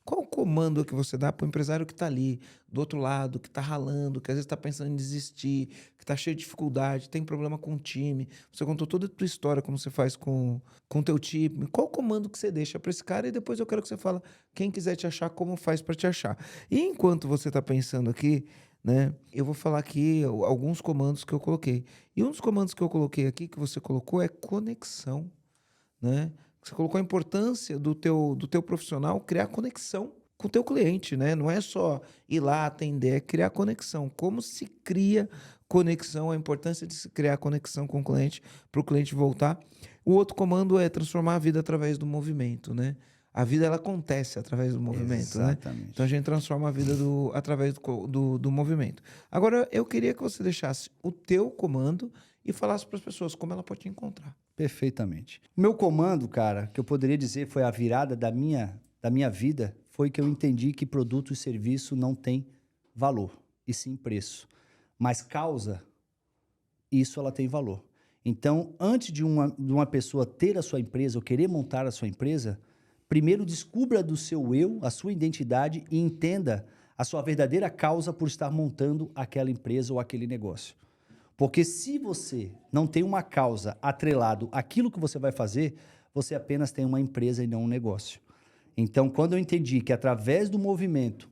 qual o comando que você dá para o empresário que está ali, do outro lado, que está ralando, que às vezes está pensando em desistir, que está cheio de dificuldade, tem problema com o time. Você contou toda a tua história, como você faz com o teu time. Qual o comando que você deixa para esse cara? E depois eu quero que você fale, quem quiser te achar, como faz para te achar. E enquanto você está pensando aqui, né, eu vou falar aqui alguns comandos que eu coloquei. E um dos comandos que eu coloquei aqui, que você colocou, é conexão, né? Você colocou a importância do teu profissional criar conexão com o teu cliente, né? Não é só ir lá atender, é criar conexão. Como se cria conexão, a importância de se criar conexão com o cliente para o cliente voltar. O outro comando é transformar a vida através do movimento, né? A vida ela acontece através do movimento, né? Então a Exatamente. gente transforma a vida através do movimento. Agora eu queria que você deixasse o teu comando e falasse para as pessoas como ela pode te encontrar. Perfeitamente. O meu comando, cara, que eu poderia dizer foi a virada da minha vida, foi que eu entendi que produto e serviço não tem valor, e sim preço. Mas causa, isso ela tem valor. Então, antes de uma pessoa ter a sua empresa ou querer montar a sua empresa, primeiro descubra do seu eu, a sua identidade e entenda a sua verdadeira causa por estar montando aquela empresa ou aquele negócio. Porque se você não tem uma causa atrelado àquilo que você vai fazer, você apenas tem uma empresa e não um negócio. Então, quando eu entendi que através do movimento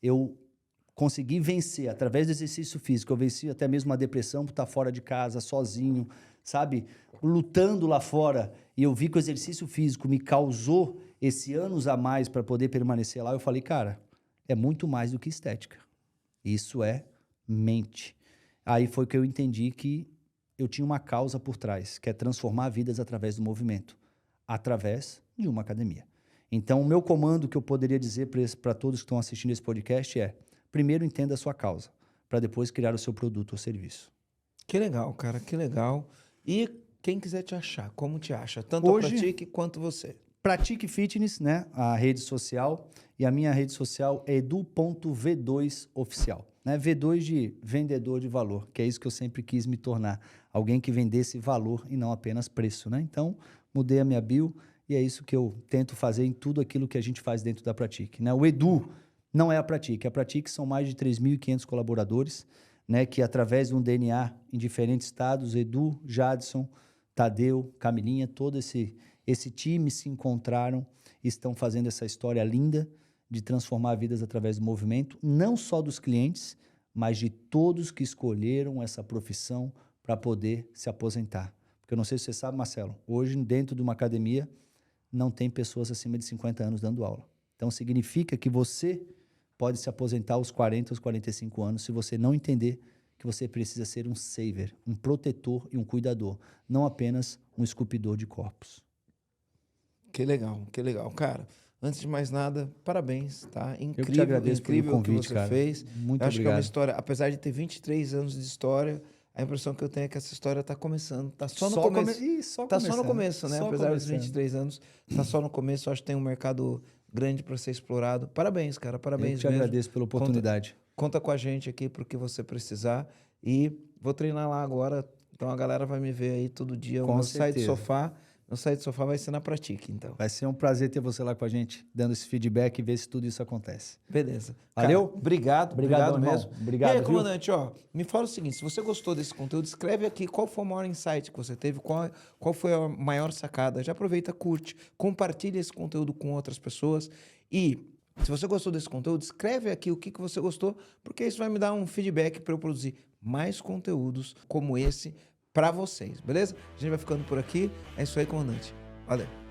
eu consegui vencer, através do exercício físico, eu venci até mesmo a depressão por estar fora de casa, sozinho, sabe? Lutando lá fora, e eu vi que o exercício físico me causou esse anos a mais para poder permanecer lá, eu falei, cara, é muito mais do que estética. Isso é mente. Aí foi que eu entendi que eu tinha uma causa por trás, que é transformar vidas através do movimento, através de uma academia. Então, o meu comando que eu poderia dizer para todos que estão assistindo esse podcast é: primeiro entenda a sua causa, para depois criar o seu produto ou serviço. Que legal, cara, que legal. E quem quiser te achar, como te acha? Tanto a Hoje, Pratique quanto você. Pratique Fitness, né? A rede social. E a minha rede social é edu.v2oficial. Né? V2 de vendedor de valor, que é isso que eu sempre quis me tornar. Alguém que vendesse valor e não apenas preço. Né? Então, mudei a minha bio e é isso que eu tento fazer em tudo aquilo que a gente faz dentro da Pratique. Né? O Edu não é a Pratique. A Pratique são mais de 3.500 colaboradores, né? Que através de um DNA em diferentes estados, Edu, Jadson, Tadeu, Camilinha, todo esse time se encontraram e estão fazendo essa história linda de transformar vidas através do movimento, não só dos clientes, mas de todos que escolheram essa profissão para poder se aposentar. Porque eu não sei se você sabe, Marcelo, hoje dentro de uma academia não tem pessoas acima de 50 anos dando aula. Então significa que você pode se aposentar aos 40, aos 45 anos se você não entender que você precisa ser um saver, um protetor e um cuidador, não apenas um esculpidor de corpos. Que legal, que legal. Cara, antes de mais nada, parabéns, tá? Eu que te agradeço Incrível pelo o que convite, você cara. fez. Muito Eu acho que é uma obrigado. história, apesar de ter 23 anos de história, a impressão que eu tenho é que essa história está começando. Tá só no começo. Só Tá só no começando. começo, né? Só Apesar dos começando. 23 anos, tá só no começo. Eu acho que tem um mercado grande para ser explorado. Parabéns, cara. Eu que Parabéns te mesmo. agradeço pela Conta, oportunidade. conta com a gente aqui pro que você precisar. E vou treinar lá agora. Então a galera vai me ver aí todo dia. Eu Com vou sair do certeza. sofá. No Sai do Sofá vai ser na Pratique, então. Vai ser um prazer ter você lá com a gente, dando esse feedback e ver se tudo isso acontece. Beleza. Valeu? Cara, obrigado Obrigado mesmo. Obrigado, E aí, viu? comandante, ó, me fala o seguinte, se você gostou desse conteúdo, escreve aqui qual foi o maior insight que você teve, qual foi a maior sacada. Já aproveita, curte, compartilha esse conteúdo com outras pessoas e se você gostou desse conteúdo, escreve aqui o que você gostou, porque isso vai me dar um feedback para eu produzir mais conteúdos como esse para vocês, beleza? A gente vai ficando por aqui. É isso aí, comandante. Valeu.